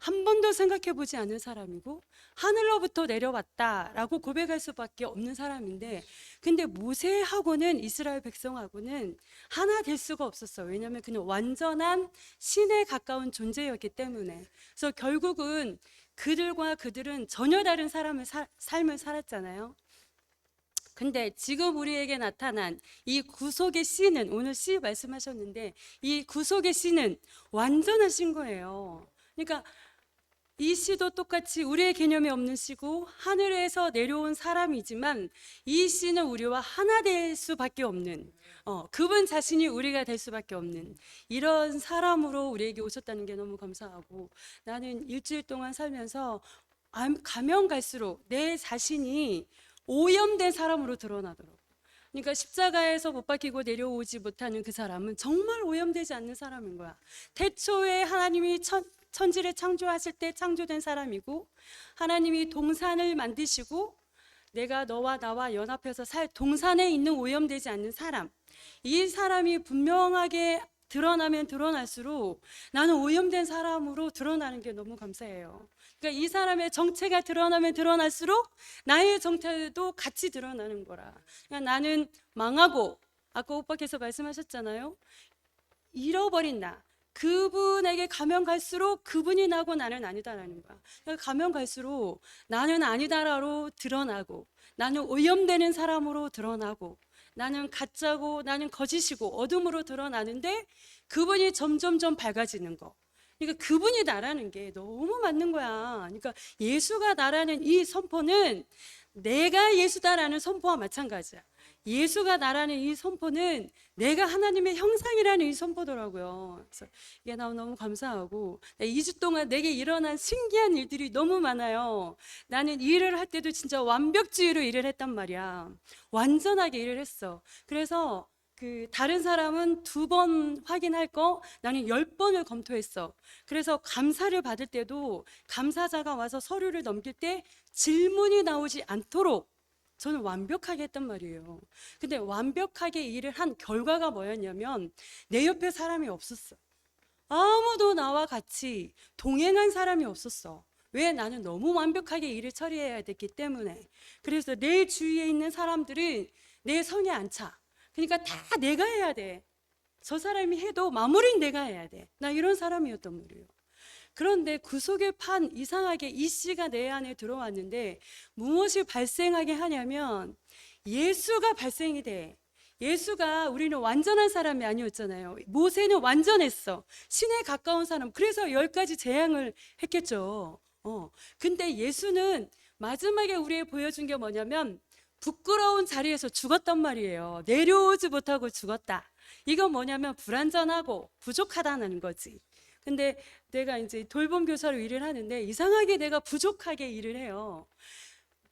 S8: 한 번도 생각해 보지 않은 사람이고 하늘로부터 내려왔다라고 고백할 수밖에 없는 사람인데, 근데 모세하고는 이스라엘 백성하고는 하나 될 수가 없었어요. 왜냐하면 그는 완전한 신에 가까운 존재였기 때문에. 그래서 결국은 그들은 전혀 다른 삶을 살았잖아요. 근데 지금 우리에게 나타난 이 구속의 씨는, 오늘 씨 말씀하셨는데 이 구속의 씨는 완전한 씨인 거예요. 그러니까 이 씨도 똑같이 우리의 개념이 없는 씨고 하늘에서 내려온 사람이지만 이 씨는 우리와 하나 될 수밖에 없는, 그분 자신이 우리가 될 수밖에 없는 이런 사람으로 우리에게 오셨다는 게 너무 감사하고, 나는 일주일 동안 살면서 가면 갈수록 내 자신이 오염된 사람으로 드러나더라고요. 그러니까 십자가에서 못 박히고 내려오지 못하는 그 사람은 정말 오염되지 않는 사람인 거야. 태초에 하나님이 천지를 창조하실 때 창조된 사람이고, 하나님이 동산을 만드시고 내가 너와 나와 연합해서 살 동산에 있는 오염되지 않는 사람, 이 사람이 분명하게 드러나면 드러날수록 나는 오염된 사람으로 드러나는 게 너무 감사해요. 그러니까 이 사람의 정체가 드러나면 드러날수록 나의 정체도 같이 드러나는 거라. 그러니까 나는 망하고, 아까 오빠께서 말씀하셨잖아요. 잃어버린 나, 그분에게 가면 갈수록 그분이 나고 나는 아니다라는 거야. 그러니까 가면 갈수록 나는 아니다라로 드러나고, 나는 오염되는 사람으로 드러나고, 나는 가짜고 나는 거짓이고 어둠으로 드러나는데 그분이 점점점 밝아지는 거. 그러니까 그분이 나라는 게 너무 맞는 거야. 그러니까 예수가 나라는 이 선포는 내가 예수다라는 선포와 마찬가지야. 예수가 나라는 이 선포는 내가 하나님의 형상이라는 이 선포더라고요. 그래서 이게 너무 감사하고, 2주 동안 내게 일어난 신기한 일들이 너무 많아요. 나는 일을 할 때도 진짜 완벽주의로 일을 했단 말이야. 완전하게 일을 했어. 그래서 다른 사람은 2번 확인할 거 나는 10번을 검토했어. 그래서 감사를 받을 때도 감사자가 와서 서류를 넘길 때 질문이 나오지 않도록 저는 완벽하게 했단 말이에요. 근데 완벽하게 일을 한 결과가 뭐였냐면 내 옆에 사람이 없었어. 아무도 나와 같이 동행한 사람이 없었어. 왜? 나는 너무 완벽하게 일을 처리해야 됐기 때문에. 그래서 내 주위에 있는 사람들은 내 성에 안 차. 그러니까 다 내가 해야 돼. 저 사람이 해도 마무리는 내가 해야 돼. 나 이런 사람이었단 말이에요. 그런데 구속의 판 이상하게 이 씨가 내 안에 들어왔는데 무엇이 발생하게 하냐면 예수가 발생이 돼. 예수가, 우리는 완전한 사람이 아니었잖아요. 모세는 완전했어. 신에 가까운 사람. 그래서 10가지 재앙을 했겠죠. 근데 예수는 마지막에 우리에게 보여준 게 뭐냐면 부끄러운 자리에서 죽었단 말이에요. 내려오지 못하고 죽었다. 이건 뭐냐면 불완전하고 부족하다는 거지. 근데 내가 이제 돌봄 교사로 일을 하는데 이상하게 내가 부족하게 일을 해요.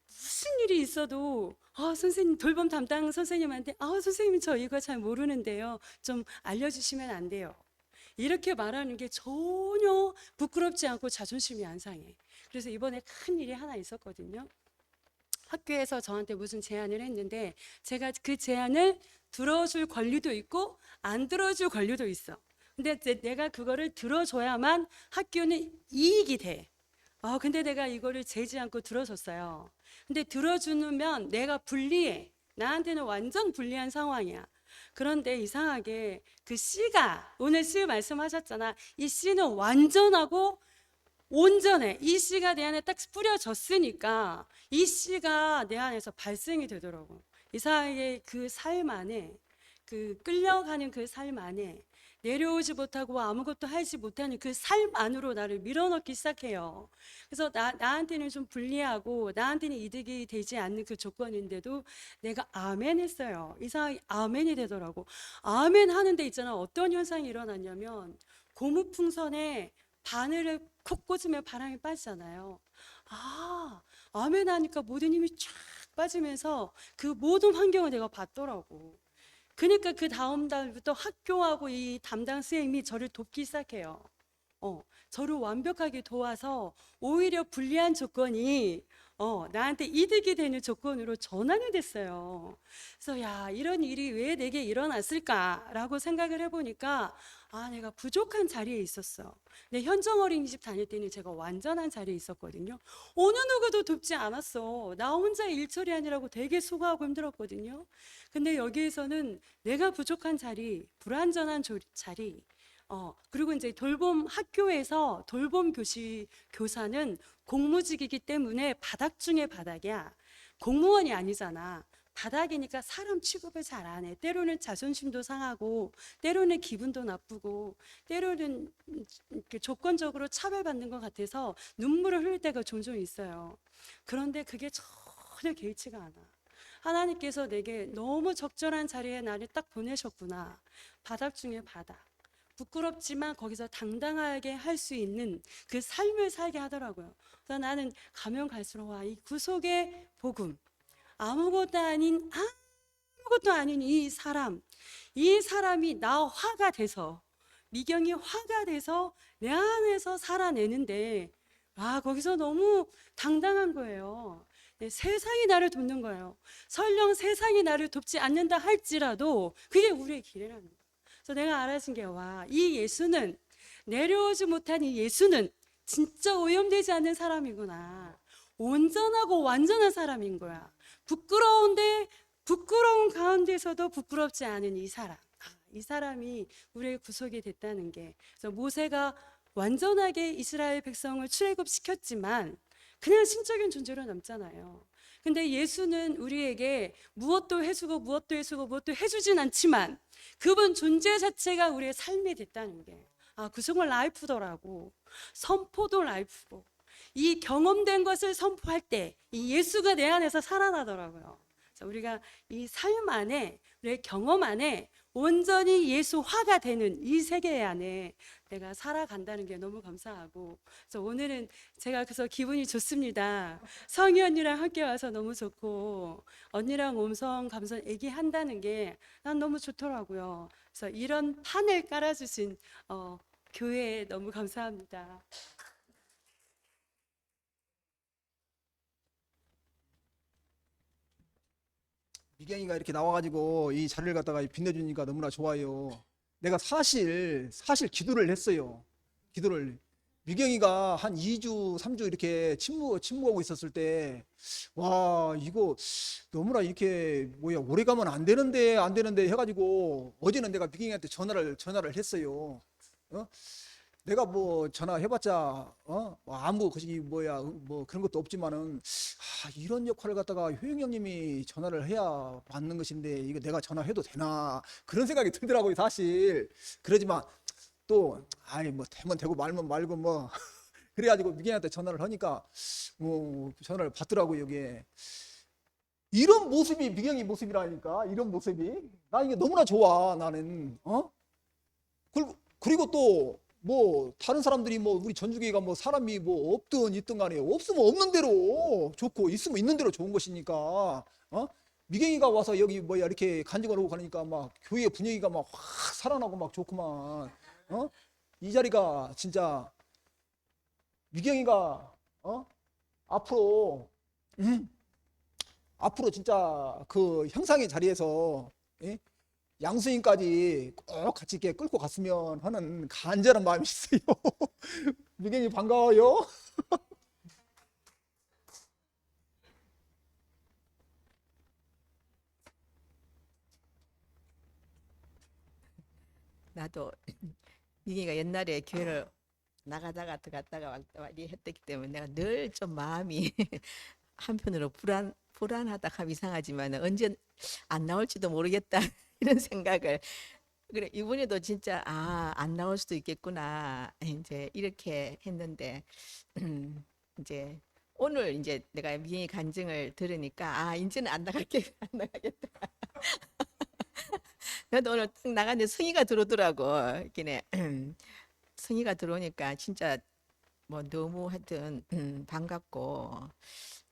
S8: 무슨 일이 있어도 선생님 돌봄 담당 선생님한테 선생님 저 이거 잘 모르는데요. 좀 알려주시면 안 돼요. 이렇게 말하는 게 전혀 부끄럽지 않고 자존심이 안 상해. 그래서 이번에 큰 일이 하나 있었거든요. 학교에서 저한테 무슨 제안을 했는데 제가 그 제안을 들어줄 권리도 있고 안 들어줄 권리도 있어. 근데 내가 그거를 들어줘야만 학교는 이익이 돼. 근데 내가 이거를 재지 않고 들어줬어요. 근데 들어주면 내가 불리해. 나한테는 완전 불리한 상황이야. 그런데 이상하게 그 씨가 오늘 씨 말씀하셨잖아. 이 씨는 완전하고 온전해. 이 씨가 내 안에 딱 뿌려졌으니까 이 씨가 내 안에서 발생이 되더라고. 이상하게 그 삶 안에 그 끌려가는 그 삶 안에 내려오지 못하고 아무것도 하지 못하는 그 삶 안으로 나를 밀어넣기 시작해요. 그래서 나한테는 좀 불리하고 나한테는 이득이 되지 않는 그 조건인데도 내가 아멘 했어요. 이상하게 아멘이 되더라고. 아멘 하는데 있잖아. 어떤 현상이 일어났냐면 고무풍선에 바늘을 콕 꽂으면 바람이 빠지잖아요. 아멘 하니까 모든 힘이 쫙 빠지면서 그 모든 환경을 내가 봤더라고. 그러니까 그 다음 달부터 학교하고 이 담당 선생님이 저를 돕기 시작해요. 저를 완벽하게 도와서 오히려 불리한 조건이 나한테 이득이 되는 조건으로 전환이 됐어요. 그래서 야, 이런 일이 왜 내게 일어났을까라고 생각을 해보니까 내가 부족한 자리에 있었어. 내 현정 어린이집 다닐 때는 제가 완전한 자리에 있었거든요. 어느 누구도 돕지 않았어. 나 혼자 일 처리하느라고 되게 수고하고 힘들었거든요. 근데 여기에서는 내가 부족한 자리, 불완전한 자리, 그리고 이제 돌봄 학교에서 돌봄 교사는 공무직이기 때문에 바닥 중에 바닥이야. 공무원이 아니잖아. 바닥이니까 사람 취급을 잘 안 해. 때로는 자존심도 상하고, 때로는 기분도 나쁘고, 때로는 이렇게 조건적으로 차별받는 것 같아서 눈물을 흘릴 때가 종종 있어요. 그런데 그게 전혀 개의치가 않아. 하나님께서 내게 너무 적절한 자리에 나를 딱 보내셨구나. 바닥 중에 바닥. 부끄럽지만 거기서 당당하게 할 수 있는 그 삶을 살게 하더라고요. 그래서 나는 가면 갈수록 이 구속의 복음, 아무것도 아닌 이 사람이 나 화가 돼서, 미경이 화가 돼서 내 안에서 살아내는데 거기서 너무 당당한 거예요. 세상이 나를 돕는 거예요. 설령 세상이 나를 돕지 않는다 할지라도 그게 우리의 길이라는 거예요. 그래서 내가 알아진 게 이 예수는, 내려오지 못한 이 예수는 진짜 오염되지 않는 사람이구나. 온전하고 완전한 사람인 거야. 부끄러운 가운데서도 부끄럽지 않은 이 사람. 이 사람이 우리의 구속이 됐다는 게. 그래서 모세가 완전하게 이스라엘 백성을 출애굽시켰지만 그냥 신적인 존재로 남잖아요. 근데 예수는 우리에게 무엇도 해주진 않지만 그분 존재 자체가 우리의 삶이 됐다는 게. 구속은 라이프더라고. 선포도 라이프고. 이 경험된 것을 선포할 때 이 예수가 내 안에서 살아나더라고요. 그래서 우리가 이 삶 안에, 우리의 경험 안에 온전히 예수화가 되는 이 세계 안에 내가 살아간다는 게 너무 감사하고, 그래서 오늘은 제가 그래서 기분이 좋습니다. 성희 언니랑 함께 와서 너무 좋고, 언니랑 음성 감성 얘기한다는 게 난 너무 좋더라고요. 그래서 이런 판을 깔아주신 교회에 너무 감사합니다.
S1: 미경이가 이렇게 나와가지고 이 자리를 갖다가 빛내주니까 너무나 좋아요. 내가 사실 기도를 했어요. 기도를. 미경이가 한 2주, 3주 이렇게 침묵하고 있었을 때, 이거 너무나 이렇게 오래 가면 안 되는데 해가지고 어제는 내가 미경이한테 전화를 했어요. 내가 전화해봤자 아무 그런 것도 없지만은 이런 역할을 갖다가 효영 형님이 전화를 해야 받는 것인데 이거 내가 전화해도 되나 그런 생각이 들더라고요 사실. 그러지만 또 되면 되고 말면 말고 그래가지고 미경이한테 전화를 하니까 전화를 받더라고요. 이게 이런 모습이 미경이 모습이라니까. 이런 모습이 나 이게 너무나 좋아 나는. 그리고 또 뭐 다른 사람들이 뭐 우리 전주교회가 뭐 사람이 뭐 없든 있든 간에 없으면 없는 대로 좋고 있으면 있는 대로 좋은 것이니까 미경이가 와서 여기 뭐야 이렇게 간증을 하고 가니까 막 교회 분위기가 막 확 살아나고 막 좋구만. 이 자리가 진짜 미경이가 앞으로 앞으로 진짜 그 형상의 자리에서 예? 양수인까지 꼭 같이 이렇게 끌고 갔으면 하는 간절한 마음이 있어요. 미경이 반가워요.
S7: 나도 미경이가 옛날에 교회를 나가다가 들어갔다가 왔다 많이 했기 때문에 내가 늘 좀 마음이 한편으로 불안하다 하면 이상하지만 언제 안 나올지도 모르겠다 이런 생각을 그래 이번에도 진짜 안 나올 수도 있겠구나 이제 이렇게 했는데 이제 오늘 이제 내가 미경이 간증을 들으니까 이제는 안 나가겠다. 나도 오늘 딱 나갔는데 성의가 들어오더라고. 이렇게 성의가 들어오니까 진짜 뭐 너무 하여튼 반갑고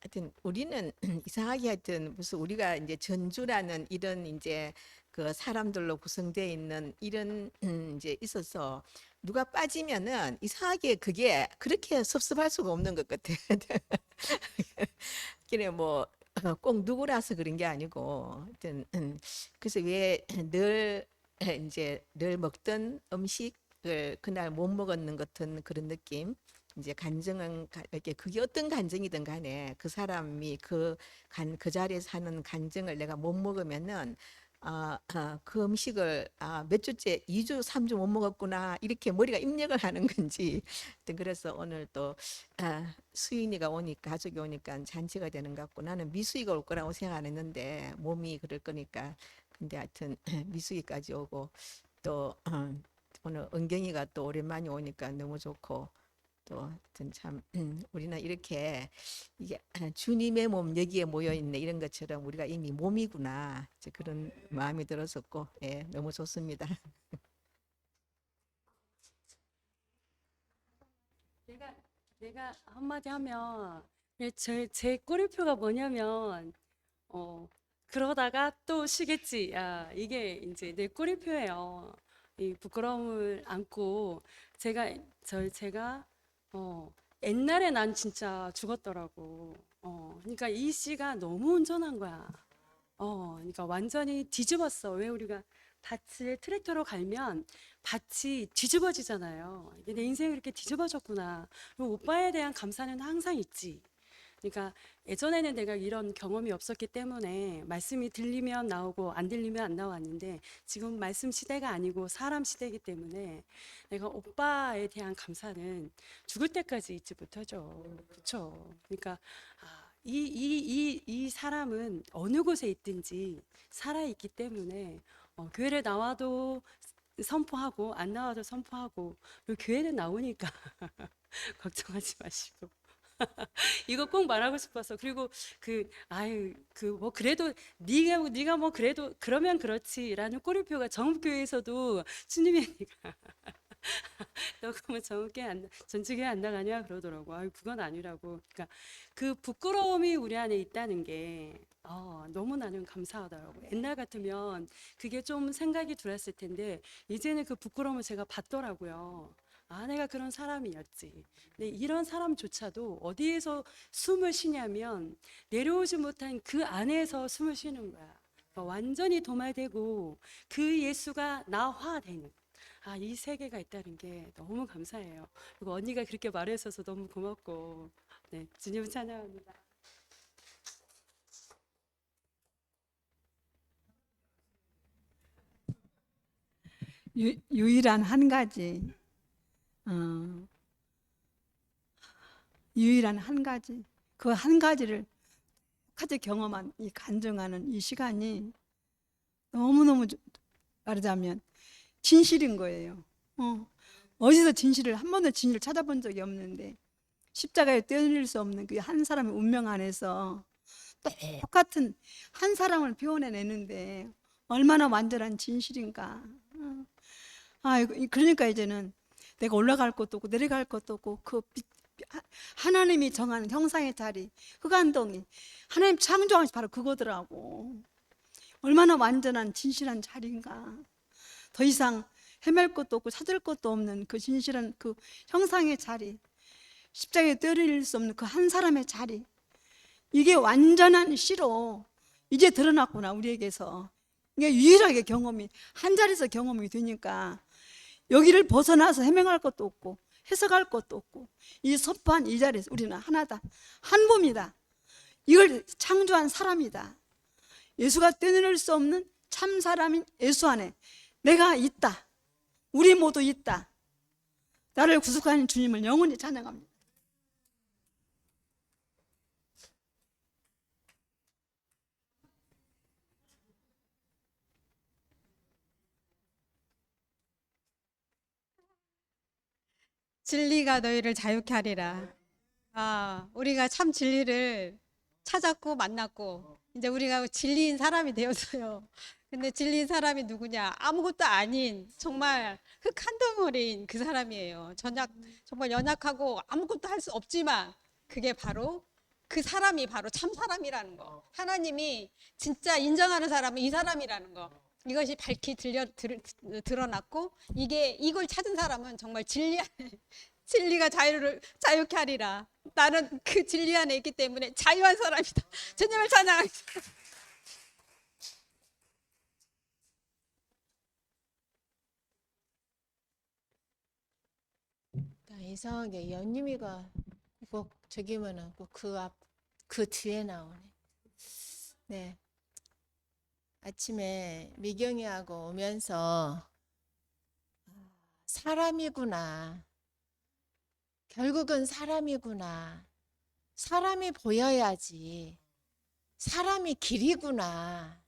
S7: 하여튼 우리는 이상하게 하여튼 무슨 우리가 이제 전주라는 이런 이제 그 사람들로 구성되어 있는 이런 이제 있어서 누가 빠지면은 이상하게 그게 그렇게 섭섭할 수가 없는 것 같아. 그래 뭐 꼭 누구라서 그런 게 아니고 하여튼 그래서 왜 늘 이제 늘 먹던 음식을 그날 못 먹었는 같은 그런 느낌 이제 간증은 이렇게 그게 어떤 간증이든 간에 그 사람이 그 자리에서 하는 간증을 내가 못 먹으면은 그 음식을 몇 주째 2주 3주 못 먹었구나 이렇게 머리가 입력을 하는 건지 하여튼 그래서 오늘 또 수인이가 오니까 가족이 오니까 잔치가 되는 것 같고 나는 미수이가 올 거라고 생각 안 했는데 몸이 그럴 거니까 근데 하여튼 미수이까지 오고 또 오늘 은경이가 또 오랜만에 오니까 너무 좋고 또 하여튼 참 우리는 이렇게 이게 주님의 몸 여기에 모여 있네 이런 것처럼 우리가 이미 몸이구나 이제 그런 마음이 들었었고 예 너무 좋습니다.
S8: 내가 한마디 하면 제 꼬리표가 뭐냐면 그러다가 또 쉬겠지. 이게 이제 내 꼬리표예요. 이 부끄러움을 안고 제가 옛날에 난 진짜 죽었더라고. 그러니까 이 씨가 너무 온전한 거야. 그러니까 완전히 뒤집었어. 왜 우리가 밭을 트랙터로 갈면 밭이 뒤집어지잖아요. 이게 내 인생이 이렇게 뒤집어졌구나. 그리고 오빠에 대한 감사는 항상 있지. 그러니까 예전에는 내가 이런 경험이 없었기 때문에 말씀이 들리면 나오고 안 들리면 안 나왔는데 지금 말씀 시대가 아니고 사람 시대이기 때문에 내가 오빠에 대한 감사는 죽을 때까지 잊지 못하죠. 그렇죠. 그러니까 이 사람은 어느 곳에 있든지 살아있기 때문에 교회를 나와도 선포하고 안 나와도 선포하고 그리고 교회는 나오니까 걱정하지 마시고 이거 꼭 말하고 싶어서 그리고 뭐 그래도 네가 뭐 그래도 그러면 그렇지라는 꼬리표가 정읍교회에서도 주님이니까 너 그러면 전주교회 안 나가냐 그러더라고. 그건 아니라고. 그러니까 그 부끄러움이 우리 안에 있다는 게 너무 나는 감사하더라고. 옛날 같으면 그게 좀 생각이 들었을 텐데 이제는 그 부끄러움을 제가 받더라고요. 내가 그런 사람이었지. 근데 이런 사람조차도 어디에서 숨을 쉬냐면 내려오지 못한 그 안에서 숨을 쉬는 거야. 그러니까 완전히 도말되고 그 예수가 나화되는 이 세계가 있다는 게 너무 감사해요. 그리고 언니가 그렇게 말해줘서 너무 고맙고 네, 주님 찬양합니다.
S9: 유일한 한 가지 유일한 한 가지 그 한 가지를 똑같이 경험한 이 간증하는 이 시간이 너무너무 말하자면 진실인 거예요. 어디서 한 번도 진실을 찾아본 적이 없는데 십자가에 떼어낼 수 없는 그 한 사람의 운명 안에서 똑같은 한 사람을 표현해내는데 얼마나 완전한 진실인가. 그러니까 이제는 내가 올라갈 것도 없고 내려갈 것도 없고 하나님이 정하는 형상의 자리, 흑암동이 하나님 창조한 바로 그거더라고. 얼마나 완전한 진실한 자리인가. 더 이상 헤맬 것도 없고 찾을 것도 없는 그 진실한 그 형상의 자리, 십자가에 떨어질 수 없는 그 한 사람의 자리, 이게 완전한 시로 이제 드러났구나 우리에게서. 이게 유일하게 경험이 한 자리에서 경험이 되니까 여기를 벗어나서 해명할 것도 없고 해석할 것도 없고 이 섭한 이 자리에서 우리는 하나다, 한 몸이다. 이걸 창조한 사람이다. 예수가 떼어낼 수 없는 참 사람인 예수 안에 내가 있다. 우리 모두 있다. 나를 구속하는 주님을 영원히 찬양합니다.
S3: 진리가 너희를 자유케 하리라. 우리가 참 진리를 찾았고 만났고 이제 우리가 진리인 사람이 되었어요. 근데 진리인 사람이 누구냐? 아무것도 아닌 정말 흙 한 덩어리인 그 사람이에요. 정말 연약하고 아무것도 할 수 없지만 그게 바로 그 사람이 바로 참 사람이라는 거. 하나님이 진짜 인정하는 사람은 이 사람이라는 거. 이것이 밝히 드러났고 이걸 찾은 사람은 정말 진리가 자유케 하리라. 나는 그 진리 안에 있기 때문에 자유한 사람이다. 주님을 찬양합니다.
S4: 나 이상하게 연님이가 꼭 저기면은 꼭 그 뒤에 나오네. 네. 아침에 미경이하고 오면서 사람이구나. 결국은 사람이구나. 사람이 보여야지. 사람이 길이구나.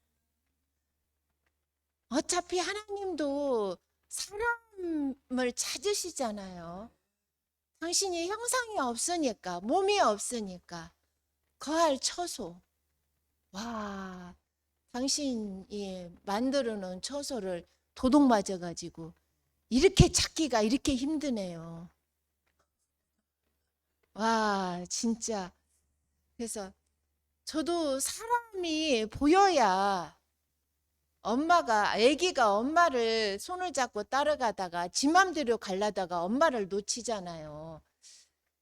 S4: 어차피 하나님도 사람을 찾으시잖아요. 당신이 형상이 없으니까, 몸이 없으니까 거할 처소. 와, 당신이 만들어 놓은 처소를 도둑 맞아가지고 이렇게 찾기가 이렇게 힘드네요. 와, 진짜. 그래서 저도 사람이 보여야 아기가 엄마를 손을 잡고 따라가다가 지 맘대로 가려다가 엄마를 놓치잖아요.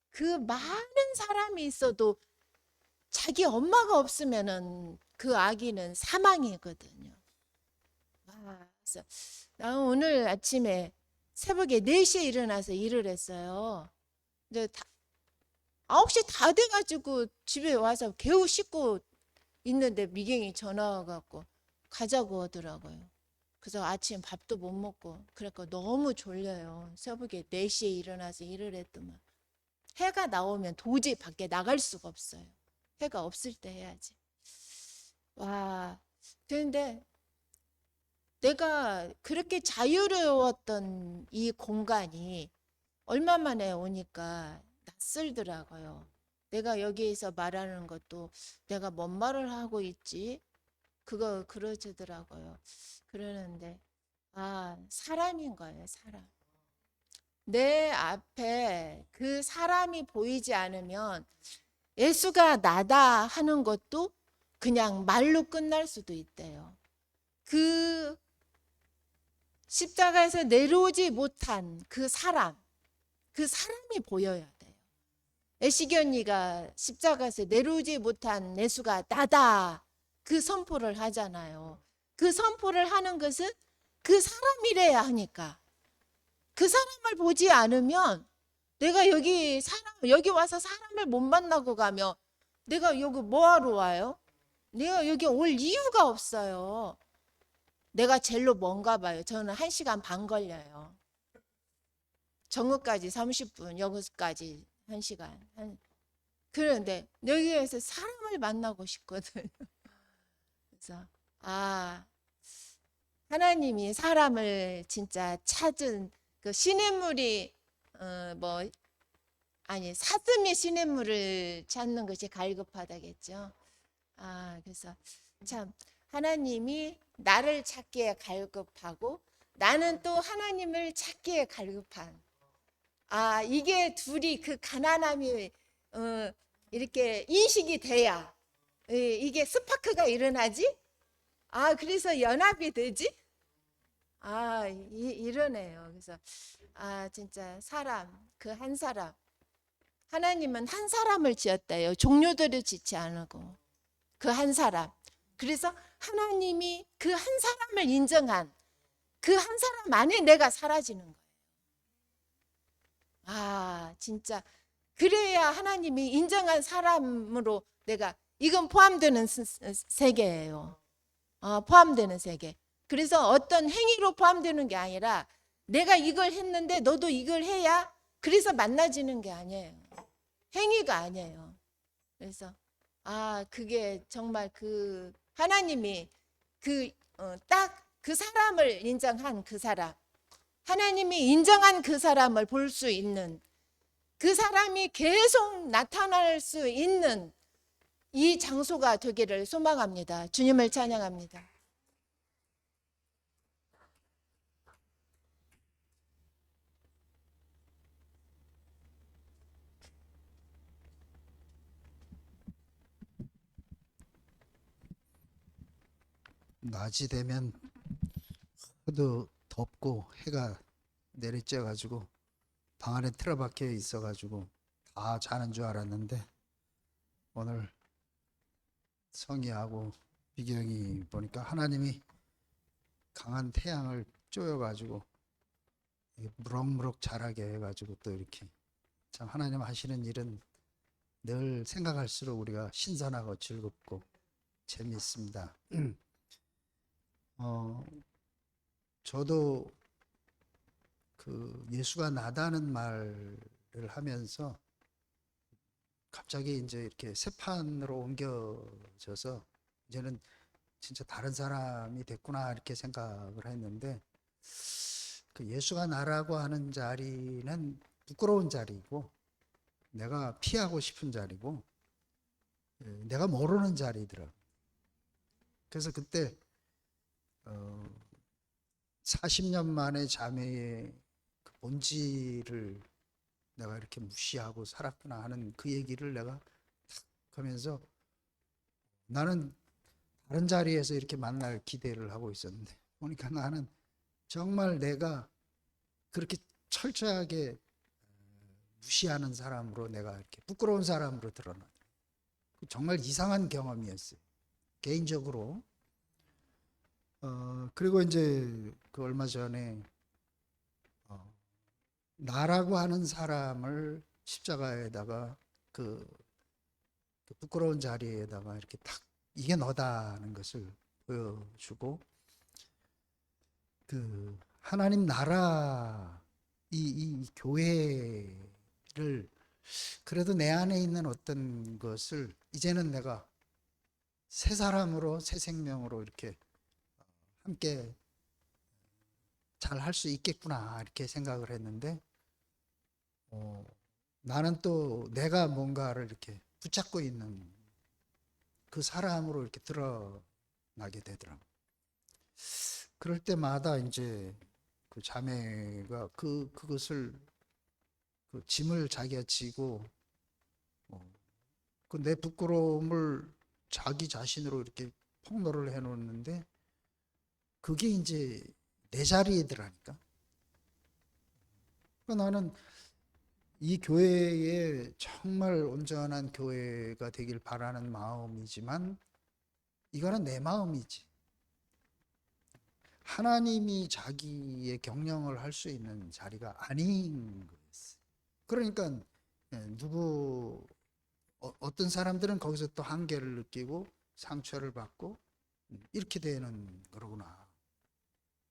S4: 그 많은 사람이 있어도 자기 엄마가 없으면은 그 아기는 사망이거든요. 그래서 나 오늘 아침에 새벽에 4시에 일어나서 일을 했어요. 근데 9시 다 돼가지고 집에 와서 개우 씻고 있는데 미경이 전화 와갖고 가자고 하더라고요. 그래서 아침 밥도 못 먹고 그러니까 너무 졸려요. 새벽에 4시에 일어나서 일을 했더만 해가 나오면 도저히 밖에 나갈 수가 없어요. 해가 없을 때 해야지. 와, 그런데 내가 그렇게 자유로웠던 이 공간이 얼마 만에 오니까 낯설더라고요. 내가 여기에서 말하는 것도 내가 뭔 말을 하고 있지? 그러지더라고요. 그러는데 사람인 거예요, 사람. 내 앞에 그 사람이 보이지 않으면 예수가 나다 하는 것도 그냥 말로 끝날 수도 있대요. 그 십자가에서 내려오지 못한 그 사람이 보여야 돼요. 애시견이가 십자가에서 내려오지 못한 예수가 나다 그 선포를 하잖아요. 그 선포를 하는 것은 그 사람이래야 하니까 그 사람을 보지 않으면 내가 여기 와서 사람을 못 만나고 가면 내가 여기 뭐하러 와요? 내가 여기 올 이유가 없어요. 내가 제일로 먼가 봐요. 저는 1시간 반 걸려요. 정읍까지 30분, 여기까지 1시간. 그런데 여기에서 사람을 만나고 싶거든요. 그래서 하나님이 사람을 진짜 찾은 그 시냇물이 사슴이 시냇물을 찾는 것이 갈급하다겠죠. 그래서 참 하나님이 나를 찾기에 갈급하고 나는 또 하나님을 찾기에 갈급한 아, 이게 둘이 그 가난함이 이렇게 인식이 돼야 이게 스파크가 일어나지? 아, 그래서 연합이 되지? 아, 이러네요. 그래서 아, 진짜 사람, 그 한 사람. 하나님은 한 사람을 지었대요. 종류들을 짓지 않고 그 한 사람. 그래서 하나님이 그 한 사람을 인정한 그 한 사람 안에 내가 사라지는 거예요. 아, 진짜 그래야 하나님이 인정한 사람으로 내가 이건 포함되는 세계예요. 포함되는 세계. 그래서 어떤 행위로 포함되는 게 아니라 내가 이걸 했는데 너도 이걸 해야 그래서 만나지는 게 아니에요. 행위가 아니에요. 그래서 그게 정말 그 하나님이 딱 그 사람을 인정한 그 사람, 하나님이 인정한 그 사람을 볼 수 있는 그 사람이 계속 나타날 수 있는 이 장소가 되기를 소망합니다. 주님을 찬양합니다.
S10: 낮이 되면 하도 덥고 해가 내리쬐 가지고 방 안에 틀어박혀 있어 가지고 다 자는 줄 알았는데 오늘 성희하고 미경이 보니까 하나님이 강한 태양을 쪼여 가지고 무럭무럭 자라게 해 가지고 또 이렇게 참 하나님 하시는 일은 늘 생각할수록 우리가 신선하고 즐겁고 재미있습니다. 저도 그 예수가 나다는 말을 하면서 갑자기 이제 이렇게 새 판으로 옮겨져서 이제는 진짜 다른 사람이 됐구나 이렇게 생각을 했는데 그 예수가 나라고 하는 자리는 부끄러운 자리고 내가 피하고 싶은 자리고 내가 모르는 자리더라고요. 그래서 그때 40년 만에 자매의 그 본질을 내가 이렇게 무시하고 살았구나 하는 그 얘기를 내가 탁 하면서 나는 다른 자리에서 이렇게 만날 기대를 하고 있었는데 보니까 나는 정말 내가 그렇게 철저하게 무시하는 사람으로 내가 이렇게 부끄러운 사람으로 드러나더라고요. 정말 이상한 경험이었어요. 개인적으로. 그리고 이제 그 얼마 전에 나라고 하는 사람을 십자가에다가 그 부끄러운 자리에다가 이렇게 탁 이게 너다는 것을 보여주고 그 하나님 나라 이 교회를 그래도 내 안에 있는 어떤 것을 이제는 내가 새 사람으로 새 생명으로 이렇게 함께 잘 할 수 있겠구나 이렇게 생각을 했는데 나는 또 내가 뭔가를 이렇게 붙잡고 있는 그 사람으로 이렇게 드러나게 되더라고요. 그럴 때마다 이제 그 자매가 그것을 그 짐을 자기가 지고 그 내 부끄러움을 자기 자신으로 이렇게 폭로를 해놓는데 그게 이제 내 자리이더라니까. 나는 이 교회에 정말 온전한 교회가 되길 바라는 마음이지만 이거는 내 마음이지. 하나님이 자기의 경영을 할 수 있는 자리가 아닌 거였어요. 그러니까 어떤 사람들은 거기서 또 한계를 느끼고 상처를 받고 이렇게 되는 거로구나.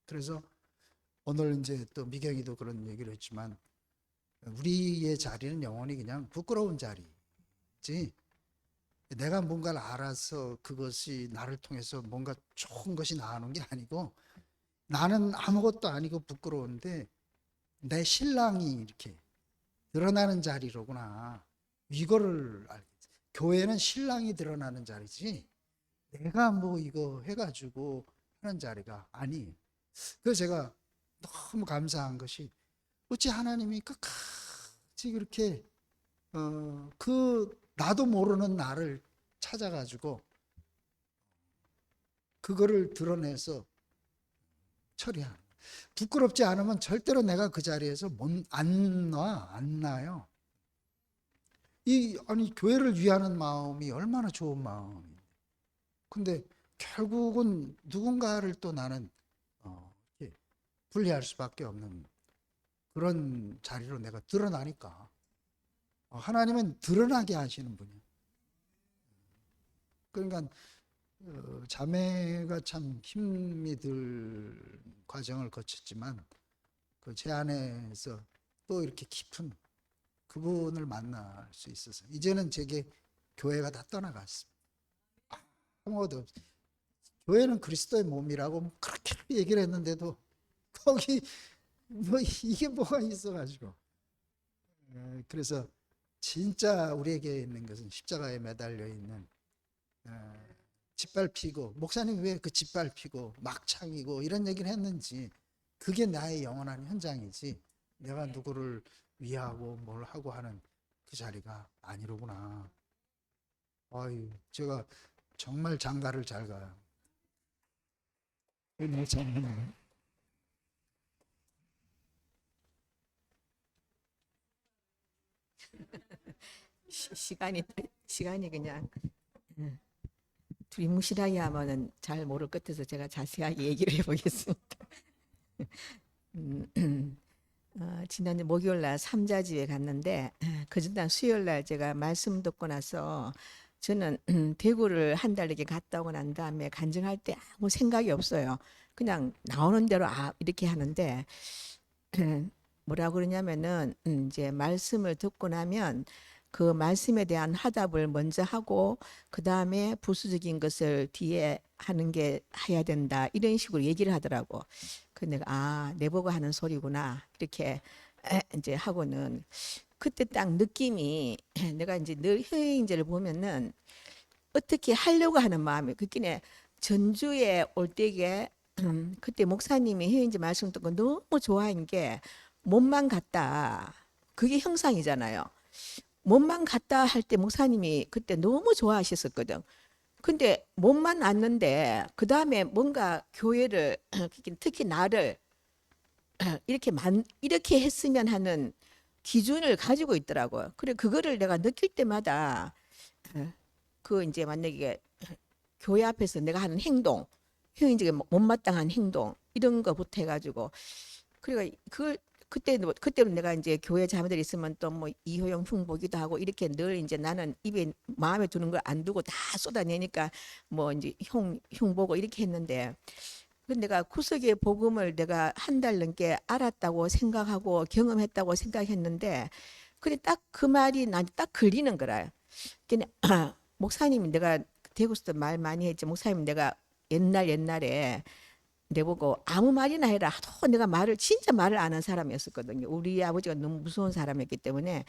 S10: 그래서 오늘 이제 또 미경이도 그런 얘기를 했지만 우리의 자리는 영원히 그냥 부끄러운 자리지 내가 뭔가를 알아서 그것이 나를 통해서 뭔가 좋은 것이 나오는 게 아니고 나는 아무것도 아니고 부끄러운데 내 신랑이 이렇게 드러나는 자리로구나. 이거를 알겠지. 교회는 신랑이 드러나는 자리지 내가 뭐 이거 해가지고 하는 자리가 아니에요. 그래서 제가 너무 감사한 것이 어찌 하나님이 끝까지 그래서 그렇게 그 나도 모르는 나를 찾아가지고 그거를 드러내서 처리하는. 부끄럽지 않으면 절대로 내가 그 자리에서 안 나요. 아니 교회를 위하는 마음이 얼마나 좋은 마음인데. 근데 결국은 누군가를 또 나는 이렇게 분리할 수밖에 없는 그런 자리로 내가 드러나니까 하나님은 드러나게 하시는 분이에요. 그러니까 자매가 참 힘이 들 과정을 거쳤지만 그 제 안에서 또 이렇게 깊은 그분을 만날 수 있어서 이제는 제게 교회가 다 떠나갔습니다. 아무것도 없어요. 교회는 그리스도의 몸이라고 그렇게 얘기를 했는데도 거기 뭐 이게 뭐가 있어가지고. 그래서 진짜 우리에게 있는 것은 십자가에 매달려 있는 짓밟히고, 목사님 왜 그 짓밟히고 막창이고 이런 얘기를 했는지, 그게 나의 영원한 현장이지 내가 누구를 위하고 뭘 하고 하는 그 자리가 아니로구나. 아유, 제가 정말 장가를 잘 가요. 내 장가는
S7: 시간이 그냥 둘이 무실하게 하면은 잘 모를 것 같아서 제가 자세하게 얘기를 해보겠습니다. 지난주 목요일 날 삼자집에 갔는데 그 전날 수요일 날 제가 말씀 듣고 나서 저는 대구를 한 달 이렇게 갔다 오고 난 다음에 간증할 때 아무 생각이 없어요. 그냥 나오는 대로 이렇게 하는데 뭐라 그러냐면은 이제 말씀을 듣고 나면 그 말씀에 대한 화답을 먼저 하고 그 다음에 부수적인 것을 뒤에 하는 게 해야 된다, 이런 식으로 얘기를 하더라고. 그 내가 내보고 하는 소리구나 이렇게 이제 하고는, 그때 딱 느낌이 내가 이제 늘 효행제를 보면은 어떻게 하려고 하는 마음이 그끼네. 전주에 올 때에 그때 목사님이 효행제 말씀 듣고 너무 좋아한 게 몸만 갔다, 그게 형상이잖아요. 몸만 갔다 할 때 목사님이 그때 너무 좋아하셨었거든. 근데 몸만 왔는데 그 다음에 뭔가 교회를 특히 나를 이렇게 했으면 하는 기준을 가지고 있더라고요. 그래 그거를 내가 느낄 때마다 그 이제 만약에 교회 앞에서 내가 하는 행동, 효인적인 못마땅한 행동 이런 거부터 해가지고, 그러니까 그걸 그때는 내가 이제 교회 자매들 있으면 또 뭐 이효영 흉보기도 하고 이렇게 늘 이제 나는 입에 마음에 드는 걸 안 두고 다 쏟아내니까 뭐 이제 흉보고 이렇게 했는데, 근데 내가 구석의 복음을 내가 한 달 넘게 알았다고 생각하고 경험했다고 생각했는데, 근데 딱 그 말이 나한테 딱 걸리는 거라. 근데 목사님이, 내가 대구에서도 말 많이 했지, 목사님 내가 옛날에 내보고 아무 말이나 해라 하도 내가 진짜 말을 안 한 사람이었었거든요. 우리 아버지가 너무 무서운 사람이었기 때문에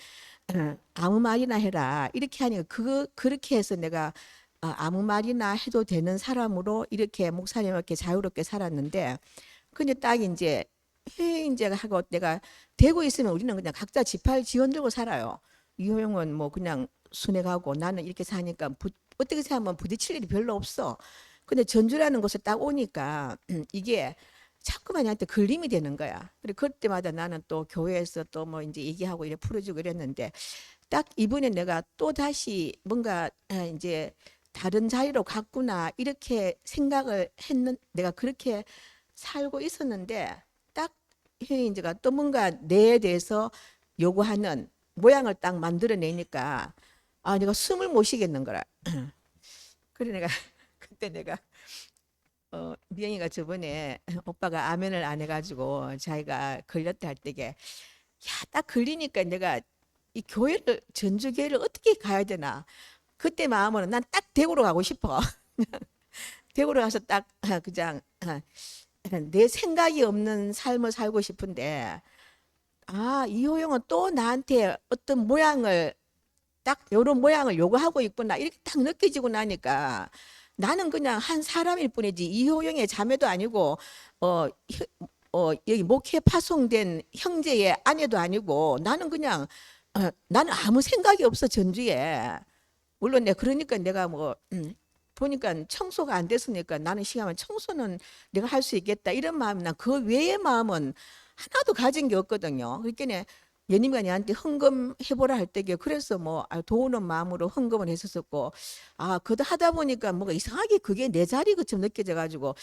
S7: 아무 말이나 해라 이렇게 하니까 그렇게 해서 내가 아무 말이나 해도 되는 사람으로 이렇게 목사님께 자유롭게 살았는데, 근데 딱 이제 회인제가 하고 내가 대구에 있으면 우리는 그냥 각자 지팔 지원 들고 살아요. 이호영은 뭐 그냥 순회가고 나는 이렇게 사니까 어떻게 생각하면 부딪힐 일이 별로 없어. 근데 전주라는 곳에 딱 오니까 이게 자꾸만 나한테 걸림이 되는 거야. 그래 그때마다 나는 또 교회에서 또 뭐 이제 얘기하고 이래 풀어주고 이랬는데, 딱 이번에 내가 또 다시 뭔가 이제 다른 자리로 갔구나 이렇게 생각을 내가 그렇게 살고 있었는데, 딱 효인제가 또 뭔가 내에 대해서 요구하는 모양을 딱 만들어내니까 내가 숨을 못 쉬겠는 거라. 그래 그때 내가 미영이가 저번에 오빠가 아멘을 안 해가지고 자기가 걸렸다 할 때게 딱 걸리니까 내가 이 교회를, 전주교회를 어떻게 가야 되나, 그때 마음으로 난 딱 대구로 가고 싶어. 대구로 가서 딱 그냥 내 생각이 없는 삶을 살고 싶은데, 이호영은 또 나한테 어떤 모양을 딱 이런 모양을 요구하고 있구나 이렇게 딱 느껴지고 나니까, 나는 그냥 한 사람일 뿐이지 이호영의 자매도 아니고 여기 목회 파송된 형제의 아내도 아니고, 나는 그냥 나는 아무 생각이 없어 전주에. 물론 그러니까 내가 뭐 보니까 청소가 안 됐으니까 나는 시간만 청소는 내가 할 수 있겠다 이런 마음, 난 그 외의 마음은 하나도 가진 게 없거든요. 그러니까 예님가 내한테 헌금 해보라 할 때게 그래서 뭐 도우는 마음으로 헌금을 했었고, 그거 하다 보니까 뭔가 이상하게 그게 내 자리 것처럼 느껴져 가지고,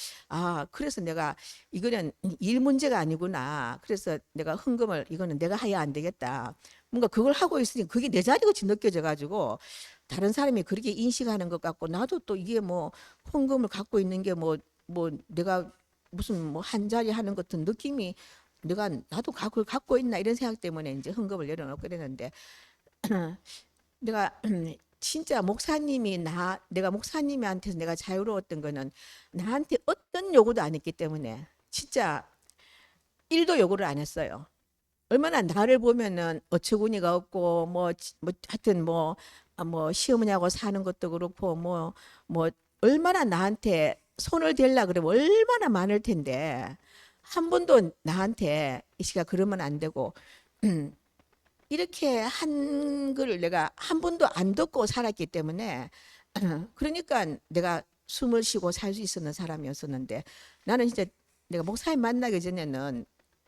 S7: 그래서 내가 이거는 일 문제가 아니구나. 그래서 내가 헌금을 이거는 내가 해야 안 되겠다. 뭔가 그걸 하고 있으니 그게 내 자리 같이 느껴져 가지고 다른 사람이 그렇게 인식하는 것 같고, 나도 또 이게 뭐 헌금을 갖고 있는 게 뭐 내가 무슨 뭐 한 자리 하는 것 같은 느낌이, 나도 그걸 갖고 있나 이런 생각 때문에 이제 헌금을 열어놓고 그랬는데, 내가 진짜 내가 목사님한테서 내가 자유로웠던 거는 나한테 어떤 요구도 안 했기 때문에 진짜 1도 요구를 안 했어요. 얼마나 나를 보면은 어처구니가 없고 하여튼 뭐 시어머니하고 사는 것도 그렇고 뭐 얼마나 나한테 손을 댈라 그러면 얼마나 많을 텐데 한 번도 나한테 이 씨가 그러면 안 되고 이렇게 한 거를 내가 한 번도 안 듣고 살았기 때문에 그러니까 내가 숨을 쉬고 살 수 있었는 사람이었었는데, 나는 진짜 내가 목사님 만나기 전에는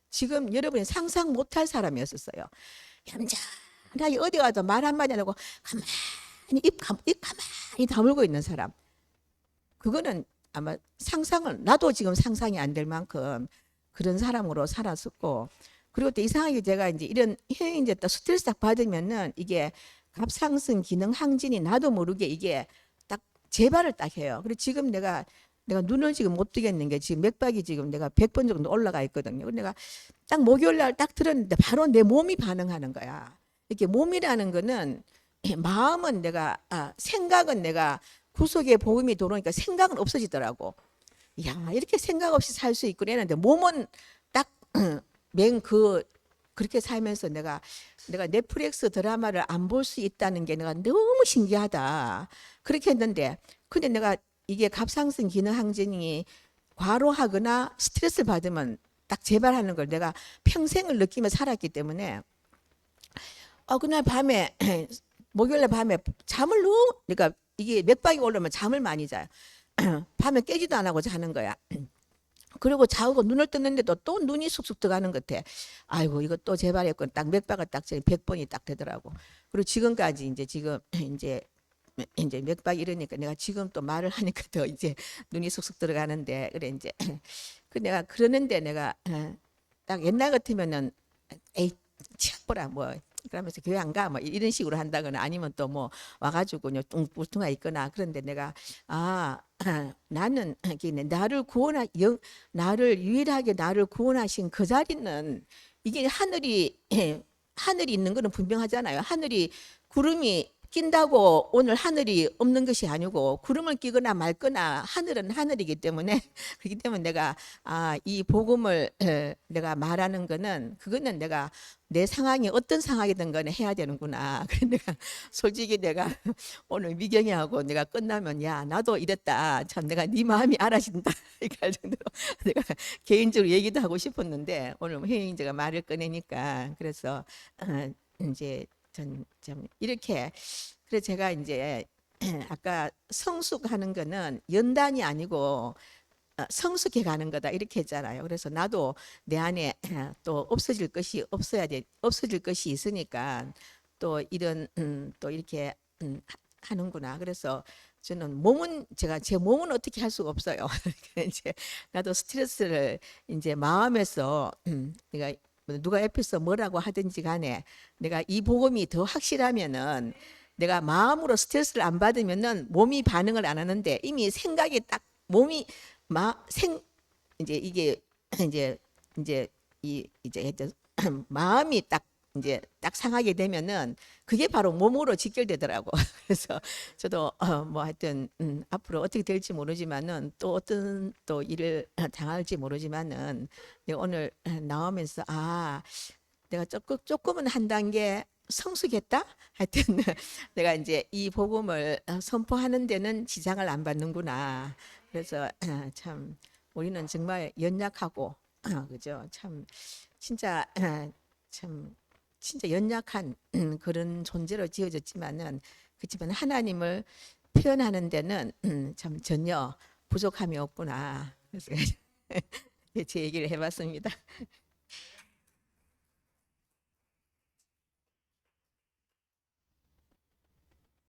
S7: 지금 여러분이 상상 못할 사람이었었어요. 얌전하게 어디 가도 말 한마디 안 하고 가만히 입 가만히 다물고 있는 사람. 그거는 아마 나도 지금 상상이 안 될 만큼 그런 사람으로 살았었고, 그리고 또 이상하게 제가 이제 이런 이제 또 스트레스 딱 받으면은 이게 갑상선 기능 항진이 나도 모르게 이게 딱 재발을 딱 해요. 그리고 지금 내가 눈을 지금 못 뜨겠는 게 지금 맥박이 지금 내가 100번 정도 올라가 있거든요. 내가 딱 목요일 날 딱 들었는데 바로 내 몸이 반응하는 거야. 이렇게 몸이라는 거는 마음은 내가 생각은 내가 구속의 복음이 들어오니까 생각은 없어지더라고. 야, 이렇게 생각 없이 살 수 있구나 했는데 몸은 딱 그렇게 살면서 내가 넷플릭스 드라마를 안 볼 수 있다는 게 내가 너무 신기하다. 그렇게 했는데, 근데 내가 이게 갑상선 기능 항진이 과로하거나 스트레스를 받으면 딱 재발하는 걸 내가 평생을 느끼며 살았기 때문에 그날 밤에 목요일날 밤에 잠을 그러니까 이게 맥박이 올라오면 잠을 많이 자요. 밤에 깨지도 안 하고 자는 거야. 그리고 자고 눈을 뜨는데도 또 눈이 쑥쑥 들어가는 것 같아. 아이고 이거 또 재발했군. 딱 맥박을 딱 100번이 딱 되더라고. 그리고 지금까지 이제 맥박이 이러니까 내가 지금 또 말을 하니까 더 이제 눈이 쑥쑥 들어가는데, 그래 이제 내가 그러는데 내가 딱 옛날 같으면은 에이 치아보라 뭐 그러면서 교회 안 가 뭐 이런 식으로 한다거나 아니면 또 뭐 와가지고 뚱뚱아 있거나. 그런데 내가 나는 나를 유일하게 나를 구원하신 그 자리는 이게 하늘이 있는 거는 분명하잖아요. 하늘이 구름이 낀다고 오늘 하늘이 없는 것이 아니고, 구름을 끼거나 말거나 하늘은 하늘이기 때문에 그렇기 때문에 내가 이 복음을 내가 말하는 거는 그거는 내가 내 상황이 어떤 상황이든 간에 해야 되는구나. 그래서 내가 솔직히 내가 오늘 미경이하고 내가 끝나면 야 나도 이랬다. 참 내가 네 마음이 알아진다. 이렇게 할 정도로 내가 개인적으로 얘기도 하고 싶었는데 오늘 혜인이가 말을 꺼내니까 그래서 이제 좀 이렇게, 그래서 제가 이제 아까 성숙하는 거는 연단이 아니고 성숙해 가는 거다 이렇게 했잖아요. 그래서 나도 내 안에 또 없어질 것이 있으니까 또 이런 또 이렇게 하는구나. 그래서 저는 제 몸은 어떻게 할 수가 없어요. 이제 나도 스트레스를 이제 마음에서 내가 누가 옆에서 뭐라고 하든지 간에 내가 이 복음이 더 확실하면은 내가 마음으로 스트레스를 안 받으면은 몸이 반응을 안 하는데, 이미 생각이 딱 몸이 이제 이게 마음이 딱 상하게 되면은 그게 바로 몸으로 직결되더라고. 그래서 저도 뭐 하여튼 앞으로 어떻게 될지 모르지만은 또 어떤 또 일을 당할지 모르지만은 내가 오늘 나오면서 내가 조금은 한 단계 성숙했다. 하여튼 내가 이제 이 복음을 선포하는 데는 지장을 안 받는구나. 그래서 참 우리는 정말 연약하고 그죠? 참 진짜 참 진짜 연약한 그런 존재로 지어졌지만은 그렇지만 하나님을 표현하는 데는 참 전혀 부족함이 없구나. 그래서 제 얘기를 해봤습니다.